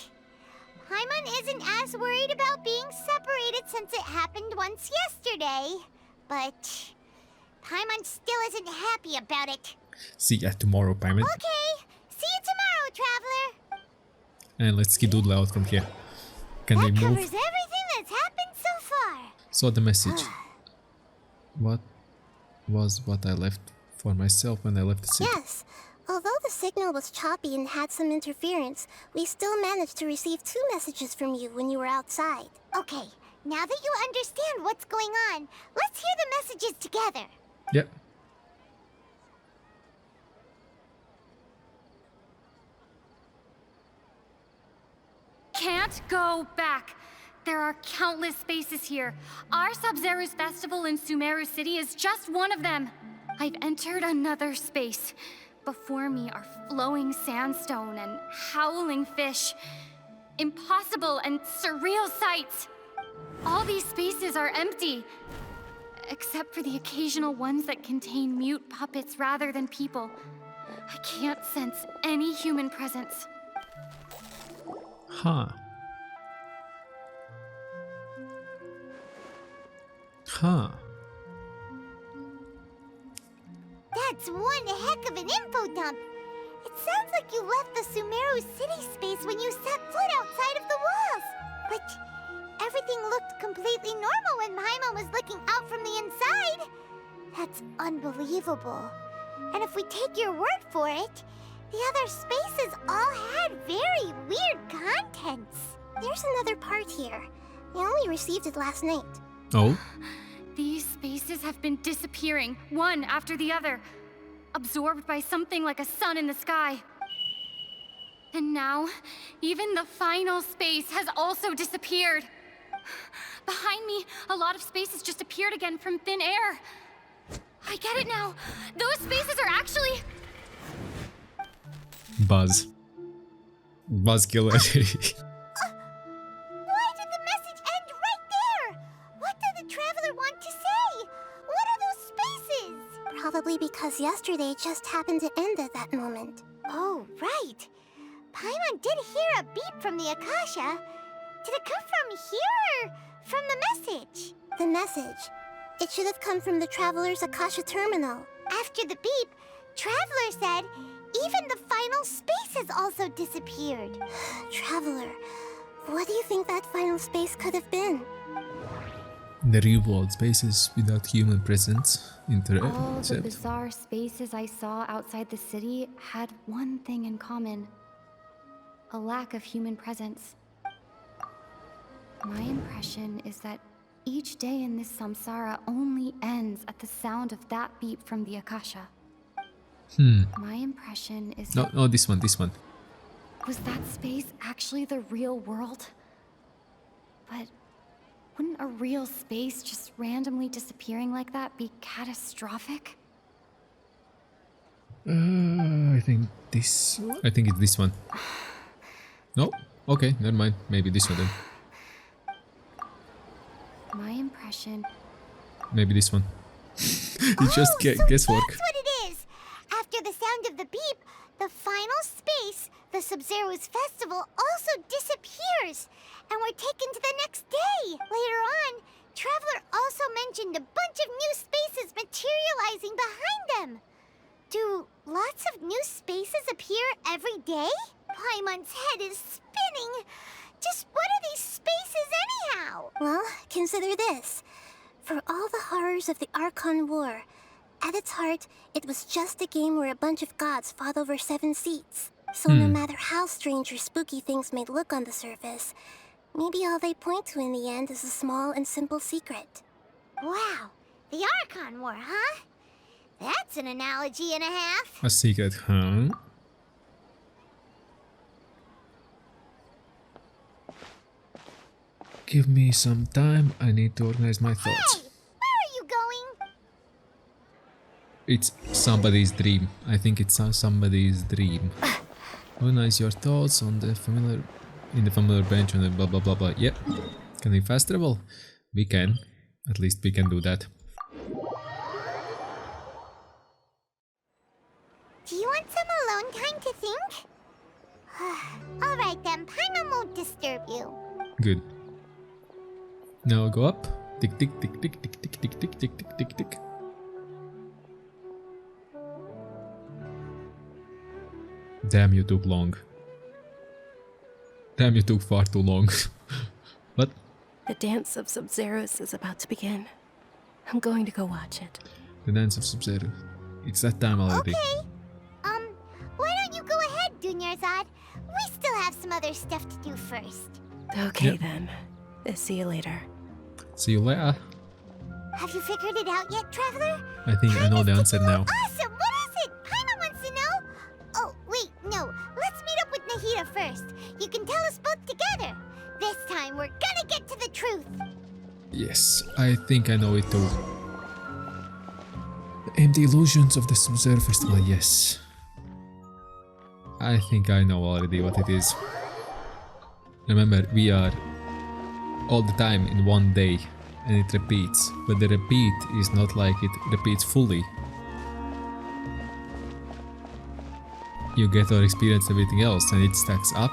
Paimon isn't as worried about being separated since it happened once yesterday. But Paimon still isn't happy about it. See ya tomorrow, Paimon. Okay. See you tomorrow, Traveler. And let's skedoodle out from here. Can we That move? covers everything that's happened so far. So the message. What was what I left for myself when I left the city? Yes. Although the signal was choppy and had some interference, we still managed to receive 2 messages from you when you were outside. Okay, now that you understand what's going on, let's hear the messages together. Yep. Can't go back. There are countless spaces here. Our Sub-Zero's festival in Sumeru City is just one of them. I've entered another space. Before me are flowing sandstone and howling fish. Impossible and surreal sights. All these spaces are empty, except for the occasional ones that contain mute puppets rather than people. I can't sense any human presence. Huh. Huh. That's one heck of an info dump. It sounds like you left the Sumeru city space when you set foot outside of the walls. But everything looked completely normal when Paimon was looking out from the inside. That's unbelievable. And if we take your word for it, The other spaces all had very weird contents. There's another part here. I only received it last night. Oh? These spaces have been disappearing, one after the other, absorbed by something like a sun in the sky. And now, even the final space has also disappeared. Behind me, a lot of spaces just appeared again from thin air. I get it now. Those spaces are actually... Buzz. Buzz killer. Why did the message end right there? What did the traveler want to say? What are those spaces? Probably because yesterday just happened to end at that moment. Oh, right. Paimon did hear a beep from the Akasha. Did it come from here or from the message? The message. It should have come from the Traveler's Akasha terminal. After the beep, Traveler said even the final spaces also disappeared. Traveler, what do you think that final space could have been? The real world spaces without human presence interact. All the bizarre spaces I saw outside the city had one thing in common. A lack of human presence. My impression is that each day in this samsara only ends at the sound of that beep from the Akasha. My impression is that... No, this one. Was that space actually the real world? But wouldn't a real space just randomly disappearing like that be catastrophic? I think it's this one. No? Okay, never mind. Maybe this one then. My impression... Maybe this one. It's just guesswork. That's what it is! After the sound of the beep, the final space, the Sub-Zero's festival, also disappears! And we're taken to the next day! Later on, Traveler also mentioned a bunch of new spaces materializing behind them! Do lots of new spaces appear every day? Paimon's head is spinning! Just what are these spaces anyhow? Well, consider this. For all the horrors of the Archon War, at its heart, it was just a game where a bunch of gods fought over 7 seats. So no matter how strange or spooky things may look on the surface, maybe all they point to in the end is a small and simple secret. Wow, the Archon War, huh? That's an analogy and a half. A secret, huh? Give me some time, I need to organize my thoughts. Hey, where are you going? It's somebody's dream. I think it's somebody's dream. Organize your thoughts on the familiar bench on the blah blah blah blah. Yep. Can we fast travel? We can. At least we can do that. Do you want some alone time to think? Alright then, Paimon won't disturb you. Good. Now go up. Tick tick tick tick tick tick tick tick tick tick tick tick. Damn, you took long. Damn, you took far too long. What? The dance of Sub-Zeros is about to begin. I'm going to go watch it. The dance of Sub-Zero. It's that time already. Okay. Why don't you go ahead, Dunyarzad? We still have some other stuff to do first. Okay then. See you later. See you later. Have you figured it out yet, Traveler? I think I know the answer now. Awesome! What is it? Paimon wants to know! Oh, wait, no. Let's meet up with Nahida first. You can tell us both together. This time, we're gonna get to the truth. Yes, I think I know it too. The empty illusions of the Sub-Zero Festival, yes. I think I know already what it is. Remember, we are all the time in one day and it repeats, but the repeat is not like it repeats fully. You get or experience everything else and it stacks up.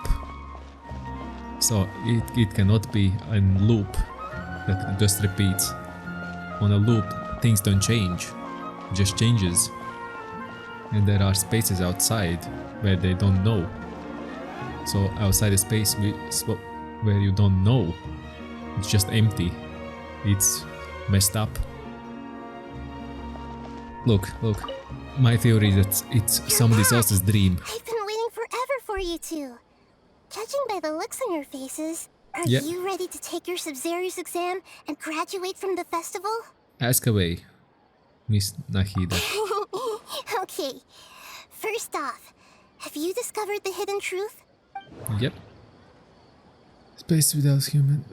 So it cannot be a loop that just repeats. On a loop, things don't change, it just changes. And there are spaces outside where they don't know. So outside the space where you don't know, it's just empty. It's messed up. Look, look. My theory is that it's somebody else's dream. I've been waiting forever for you two. Judging by the looks on your faces, are Yeah. you ready to take your Sub-Zero's exam and graduate from the festival? Ask away, Miss Nahida. Okay. First off, have you discovered the hidden truth? Yep. Space without human.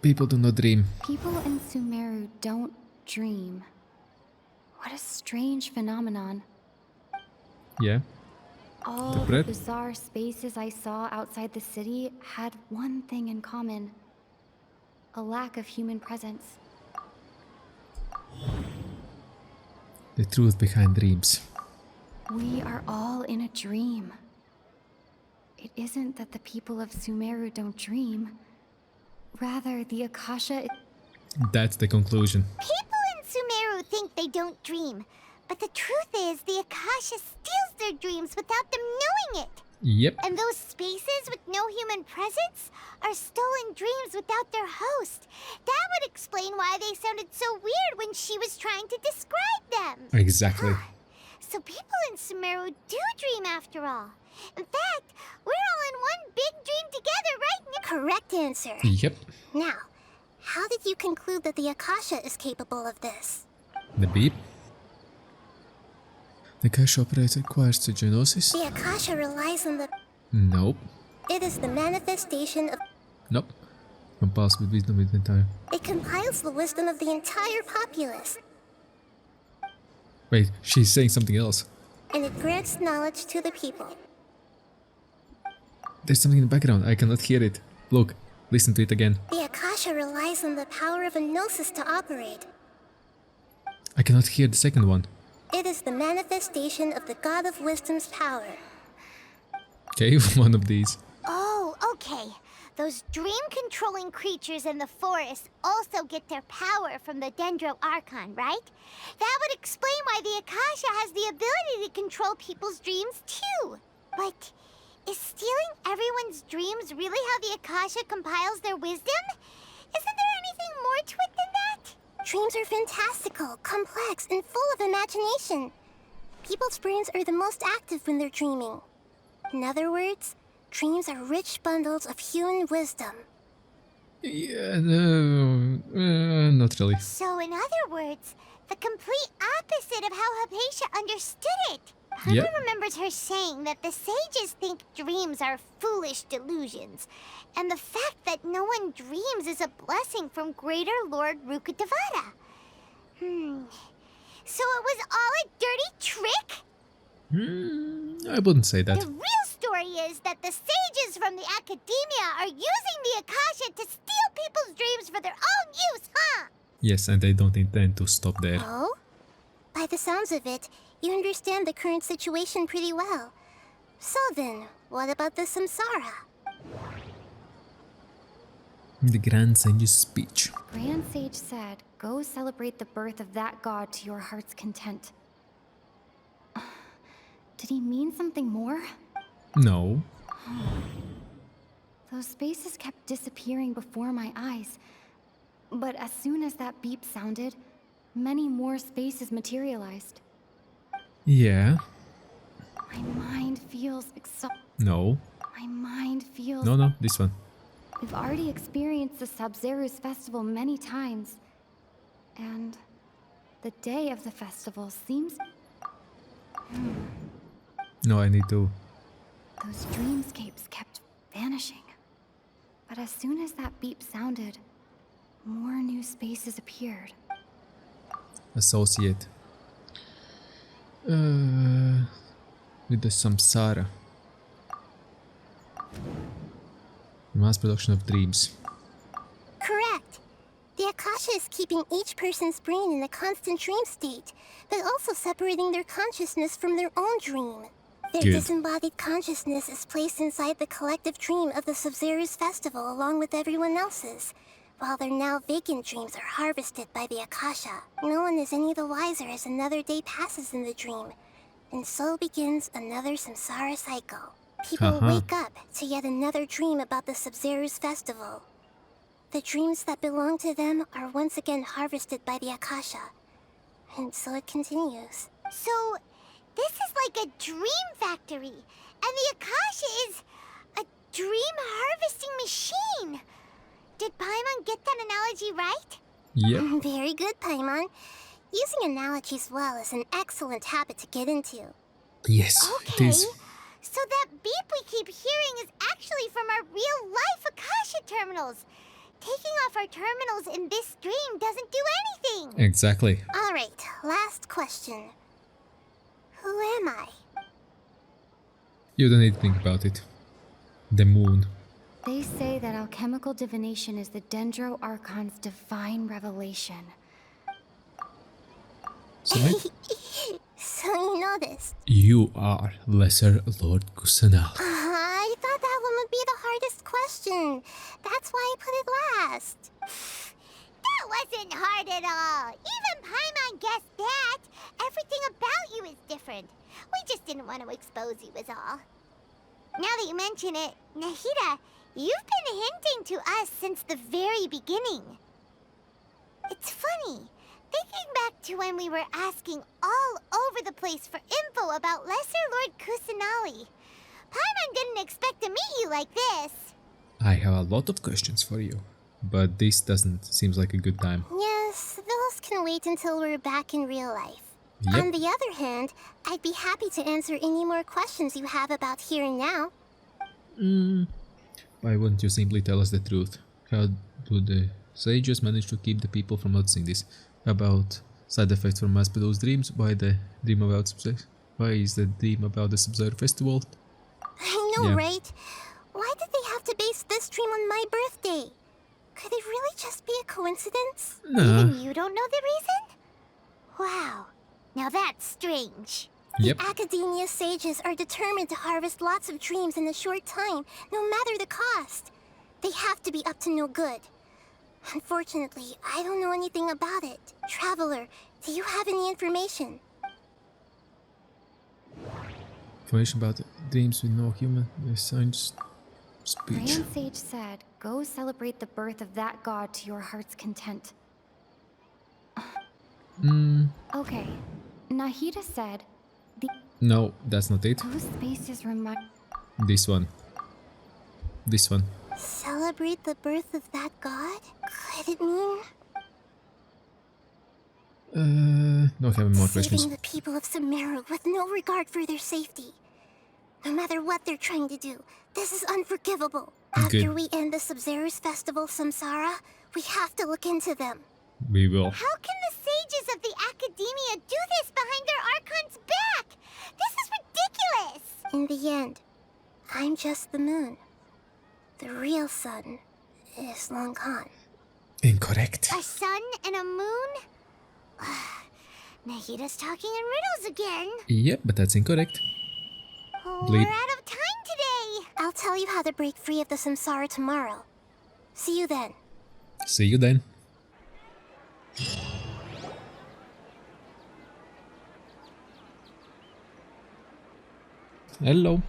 People do not dream. People in Sumeru don't dream. What a strange phenomenon. Yeah. All The the bread? bizarre spaces I saw outside the city had one thing in common. A lack of human presence. The truth behind dreams. We are all in a dream. It isn't that the people of Sumeru don't dream. Rather, the Akasha... That's the conclusion. People in Sumeru think they don't dream, but the truth is the Akasha steals their dreams without them knowing it. Yep. And those spaces with no human presence are stolen dreams without their host. That would explain why they sounded so weird when she was trying to describe them. Exactly. So people in Sumeru do dream after all. In fact, we're all in one big dream together right now. Correct answer. Yep. Now, how did you conclude that the Akasha is capable of this? The beep. The Akasha operator requires genosis? The Akasha relies on the... Nope. It is the manifestation of... Nope. Compiles with wisdom with the entire... It compiles the wisdom of the entire populace, Wait, she's saying something else. and it grants knowledge to the people. There's something in the background. I cannot hear it. Look, listen to it again. The Akasha relies on the power of a gnosis to operate. I cannot hear the second one. It is the manifestation of the God of Wisdom's power. Okay, one of these. Oh, okay. Those dream-controlling creatures in the forest also get their power from the Dendro Archon, right? That would explain why the Akasha has the ability to control people's dreams, too. But is stealing everyone's dreams really how the Akasha compiles their wisdom? Isn't there anything more to it than that? Dreams are fantastical, complex, and full of imagination. People's brains are the most active when they're dreaming. In other words, dreams are rich bundles of human wisdom. Yeah, no, not really. So, in other words, the complete opposite of how Hypatia understood it. Yep. Paimon remembers her saying that the sages think dreams are foolish delusions, and the fact that no one dreams is a blessing from Greater Lord Rukkhadevata. So it was all a dirty trick? I wouldn't say that. The real story is that the sages from the academia are using the Akasha to steal people's dreams for their own use, huh? Yes, and they don't intend to stop there. Oh? By the sounds of it, you understand the current situation pretty well. So then, what about the samsara? The Grand Sage's speech. Grand Sage said, go celebrate the birth of that god to your heart's content. Did he mean something more? No. Those spaces kept disappearing before my eyes. But as soon as that beep sounded, many more spaces materialized. Yeah. My mind feels exhausted. No. My mind feels... No, this one. We've already experienced the Sub-Zeru's festival many times. And the day of the festival seems... No, I need to... Those dreamscapes kept vanishing. But as soon as that beep sounded, more new spaces appeared. Associate. With the samsara. Mass production of dreams. Correct. The Akasha is keeping each person's brain in a constant dream state, but also separating their consciousness from their own dream. Their Good. disembodied consciousness is placed inside the collective dream of the Sub-Zeru's festival along with everyone else's, while their now vacant dreams are harvested by the Akasha. No one is any the wiser as another day passes in the dream, and so begins another samsara cycle. People wake up to yet another dream about the Sub-Zeru's festival. The dreams that belong to them are once again harvested by the Akasha. And so it continues. So, this is like a dream factory, and the Akasha is a dream harvesting machine. Did Paimon get that analogy right? Yep. Very good, Paimon. Using analogies well is an excellent habit to get into. Yes, it Okay, is. so that beep we keep hearing is actually from our real-life Akasha terminals. Taking off our terminals in this dream doesn't do anything. Exactly. All right, last question. Who am I? You don't need to think about it. The moon. They say that alchemical divination is the Dendro Archon's divine revelation. So mate, So you know this. you are Lesser Lord Kusanal. I thought that one would be the hardest question. That's why I put it last. That wasn't hard at all. Even Paimon guessed that. Everything about you is different. We just didn't want to expose you is all. Now that you mention it, Nahida, you've been hinting to us since the very beginning. It's funny. Thinking back to when we were asking all over the place for info about Lesser Lord Kusanali. Paimon didn't expect to meet you like this. I have a lot of questions for you, but this doesn't seems like a good time. Yes, those can wait until we're back in real life. Yep. On the other hand, I'd be happy to answer any more questions you have about here and now. Why wouldn't you simply tell us the truth? How do the sages manage to keep the people from noticing this? About side effects from mass-produced dreams? Why the dream about Why is the dream about the Sub-Zero festival? I know, Yeah. right? Why did they have to base this dream on my birthday? Could it really just be a coincidence? Nah. Even you don't know the reason? Wow. Now that's strange. Yep. The Academia sages are determined to harvest lots of dreams in a short time, no matter the cost. They have to be up to no good. Unfortunately, I don't know anything about it. Traveler, do you have any information? Information about dreams with no human science speech. Grand Sage said, go celebrate the birth of that god to your heart's content. Okay. Nahida said, No, that's not it. those spaces remind... This one. This one. Celebrate the birth of that god? Could it mean Don't have any more questions. saving the people of Sumeru with no regard for their safety? No matter what they're trying to do, this is unforgivable. After Good. we end the Sub-Zero's festival, Samsara, we have to look into them. We will. How can the sages of the Academia do this behind their Archon's back? This is ridiculous! In the end, I'm just the moon. The real sun is long gone. Incorrect. A sun and a moon? Nahida's talking in riddles again. Yep, but that's incorrect. We're out of time today. I'll tell you how to break free of the Samsara tomorrow. See you then. See you then. Hello.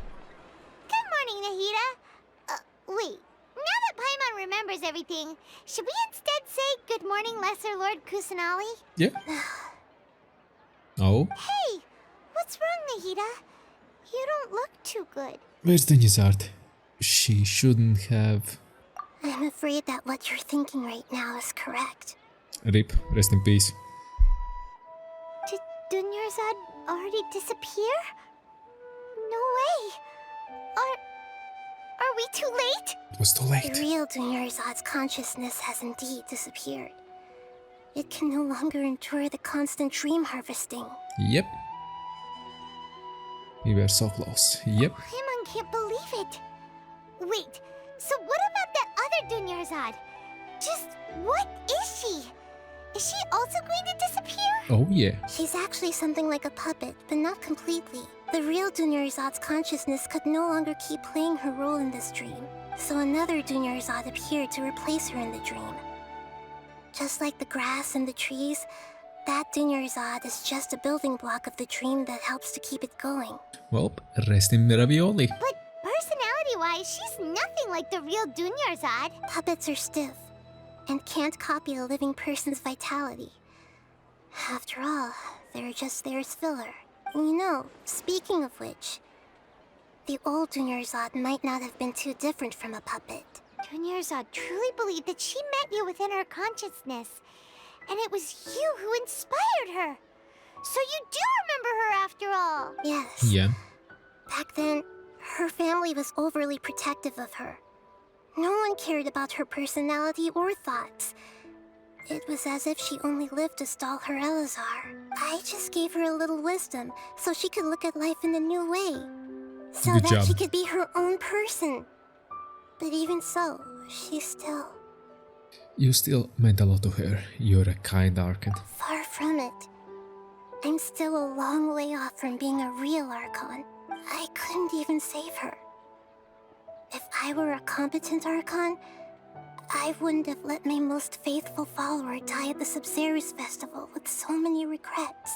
Good morning, Nahida. Wait. Now that Paimon remembers everything, should we instead say good morning, Lesser Lord Kusanali? Yeah. Oh, Hey, what's wrong, Nahida? You don't look too good. where's the Nizard? She shouldn't have. I'm afraid that what you're thinking right now is correct. Rip, rest in peace. Did Dunyarzad already disappear? No way. Are we too late? It was too The late. real Dunyarzad's consciousness has indeed disappeared. It can no longer endure the constant dream harvesting. Yep. We were so close. Yep. Paimon can't believe it. Wait, so what about that other Dunyarzad? Just what is she? Is she also going to disappear? Oh yeah. She's actually something like a puppet, but not completely. The real Dunyarzad's consciousness could no longer keep playing her role in this dream, so another Dunyarzad appeared to replace her in the dream. Just like the grass and the trees, that Dunyarzad is just a building block of the dream that helps to keep it going. Well, rest in ravioli. But personality-wise, she's nothing like the real Dunyarzad. Puppets are stiff and can't copy a living person's vitality. After all, they're just there as filler. You know, speaking of which, the old Dunyarzad might not have been too different from a puppet. Dunyarzad truly believed that she met you within her consciousness, and it was you who inspired her. So you do remember her after all. Yes. Yeah. Back then, her family was overly protective of her. No one cared about her personality or thoughts. It was as if she only lived to stall her Elazar. I just gave her a little wisdom so she could look at life in a new way. So Good that job. she could be her own person. But even so, she still... You still meant a lot to her. You're a kind Archon. Far from it. I'm still a long way off from being a real Archon. I couldn't even save her. If I were a competent Archon, I wouldn't have let my most faithful follower die at the Sub-Zerus festival with so many regrets.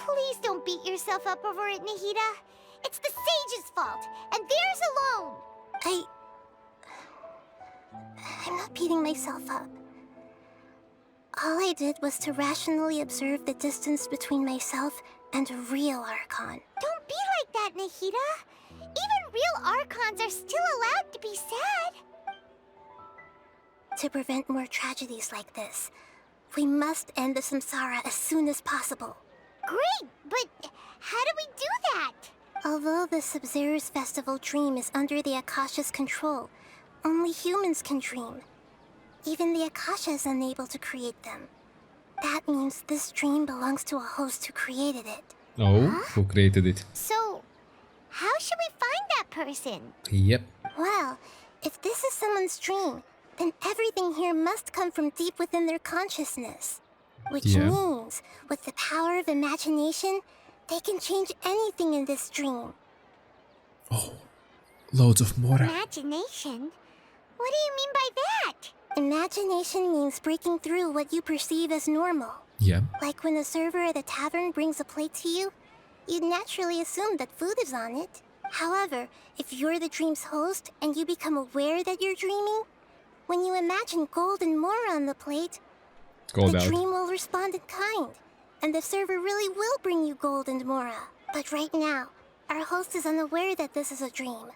Please don't beat yourself up over it, Nahida. It's the sage's fault, and theirs alone. I'm not beating myself up. All I did was to rationally observe the distance between myself and a real Archon. Don't be like that, Nahida. Even real Archons are still allowed to be sad. To prevent more tragedies like this, we must end the samsara as soon as possible. Great, but how do we do that? Although the Sub-Zerus Festival dream is under the Akasha's control, only humans can dream. Even the Akasha is unable to create them. That means this dream belongs to a host who created it. Oh, who created it? So, how should we find that person? Yep. Well, if this is someone's dream, then everything here must come from deep within their consciousness. Which means, with the power of imagination, they can change anything in this dream. Oh, loads of Mora. Imagination? What do you mean by that? Imagination means breaking through what you perceive as normal. Yeah. Like when a server at a tavern brings a plate to you, you'd naturally assume that food is on it. However, if you're the dream's host and you become aware that you're dreaming, when you imagine gold and Mora on the plate, the dream will respond in kind, and the server really will bring you gold and Mora. But right now, our host is unaware that this is a dream.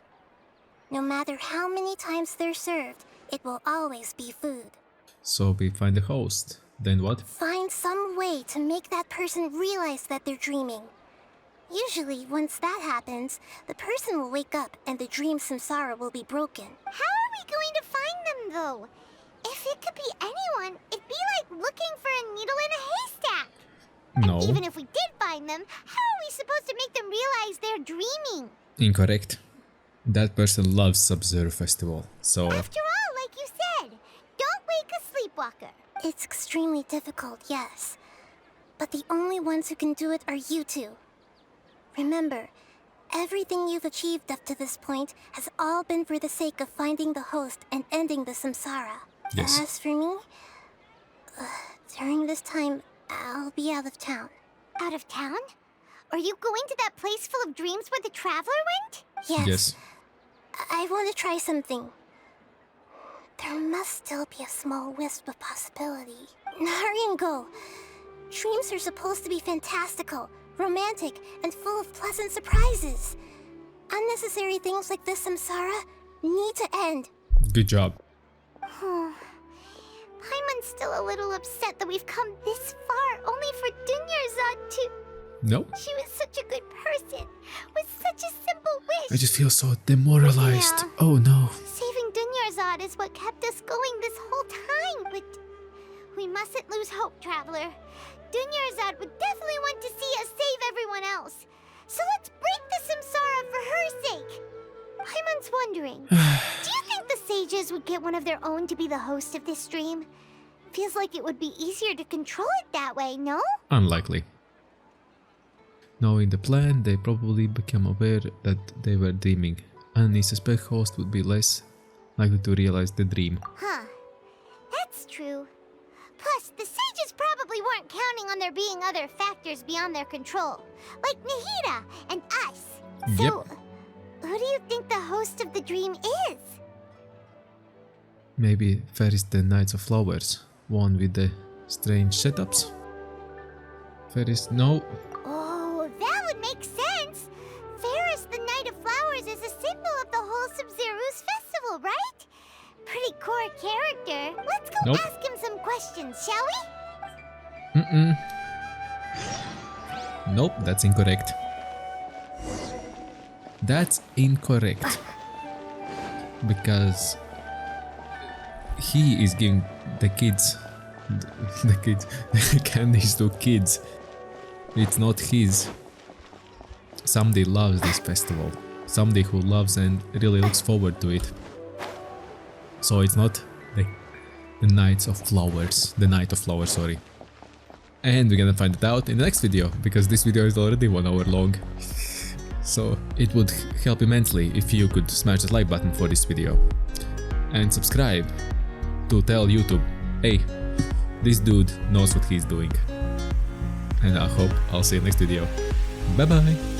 No matter how many times they're served, it will always be food. So we find the host. Then what? Find some way to make that person realize that they're dreaming. Usually, once that happens, the person will wake up and the dream samsara will be broken. How are we going to find them, though? If it could be anyone, it'd be like looking for a needle in a haystack. No. And even if we did find them, how are we supposed to make them realize they're dreaming? Incorrect. That person loves Sub-Zero Festival, so... After all, like you said, don't wake a sleepwalker. It's extremely difficult, yes. But the only ones who can do it are you two. Remember, everything you've achieved up to this point has all been for the sake of finding the host and ending the samsara. Yes. As for me, during this time, I'll be out of town. Out of town? Are you going to that place full of dreams where the traveler went? Yes. I want to try something. There must still be a small wisp of possibility. Hurry and go. Dreams are supposed to be fantastical, romantic, and full of pleasant surprises. Unnecessary things like this samsara need to end. Good job. Paimon's still a little upset that we've come this far only for Dunyarzad to... No. She was such a good person, with such a simple wish. I just feel so demoralized. Yeah. Oh no. Saving Dunyarzad is what kept us going this whole time, but we mustn't lose hope, Traveler. Dunyarzad would definitely want to see us save everyone else. So let's break the samsara for her sake. Paimon's wondering, do you think the sages would get one of their own to be the host of this stream? Feels like it would be easier to control it that way, no? Unlikely. Knowing the plan, they probably became aware that they were dreaming, and the suspect host would be less likely to realize the dream. Huh. That's true. Plus, the sages probably weren't counting on there being other factors beyond their control, like Nahida and us. So, who do you think the host of the dream is? Maybe Ferris the Knights of Flowers, one with the strange setups? There is no... Oh, that would make sense. Ferris, the Knight of Flowers, is a symbol of the whole Sub-Zero's festival, right? Pretty core character. Let's go Nope. ask him some questions, shall we? Nope, that's incorrect. That's incorrect. Because he is giving the kids the candies to kids. It's not his. Somebody loves this festival. Somebody who loves and really looks forward to it. So it's not the Knights of Flowers. The Knight of Flowers, sorry. And we're gonna find it out in the next video, because this video is already 1 hour long. So it would help immensely if you could smash the like button for this video. And subscribe to tell YouTube, hey, this dude knows what he's doing. And I hope I'll see you next video. Bye bye!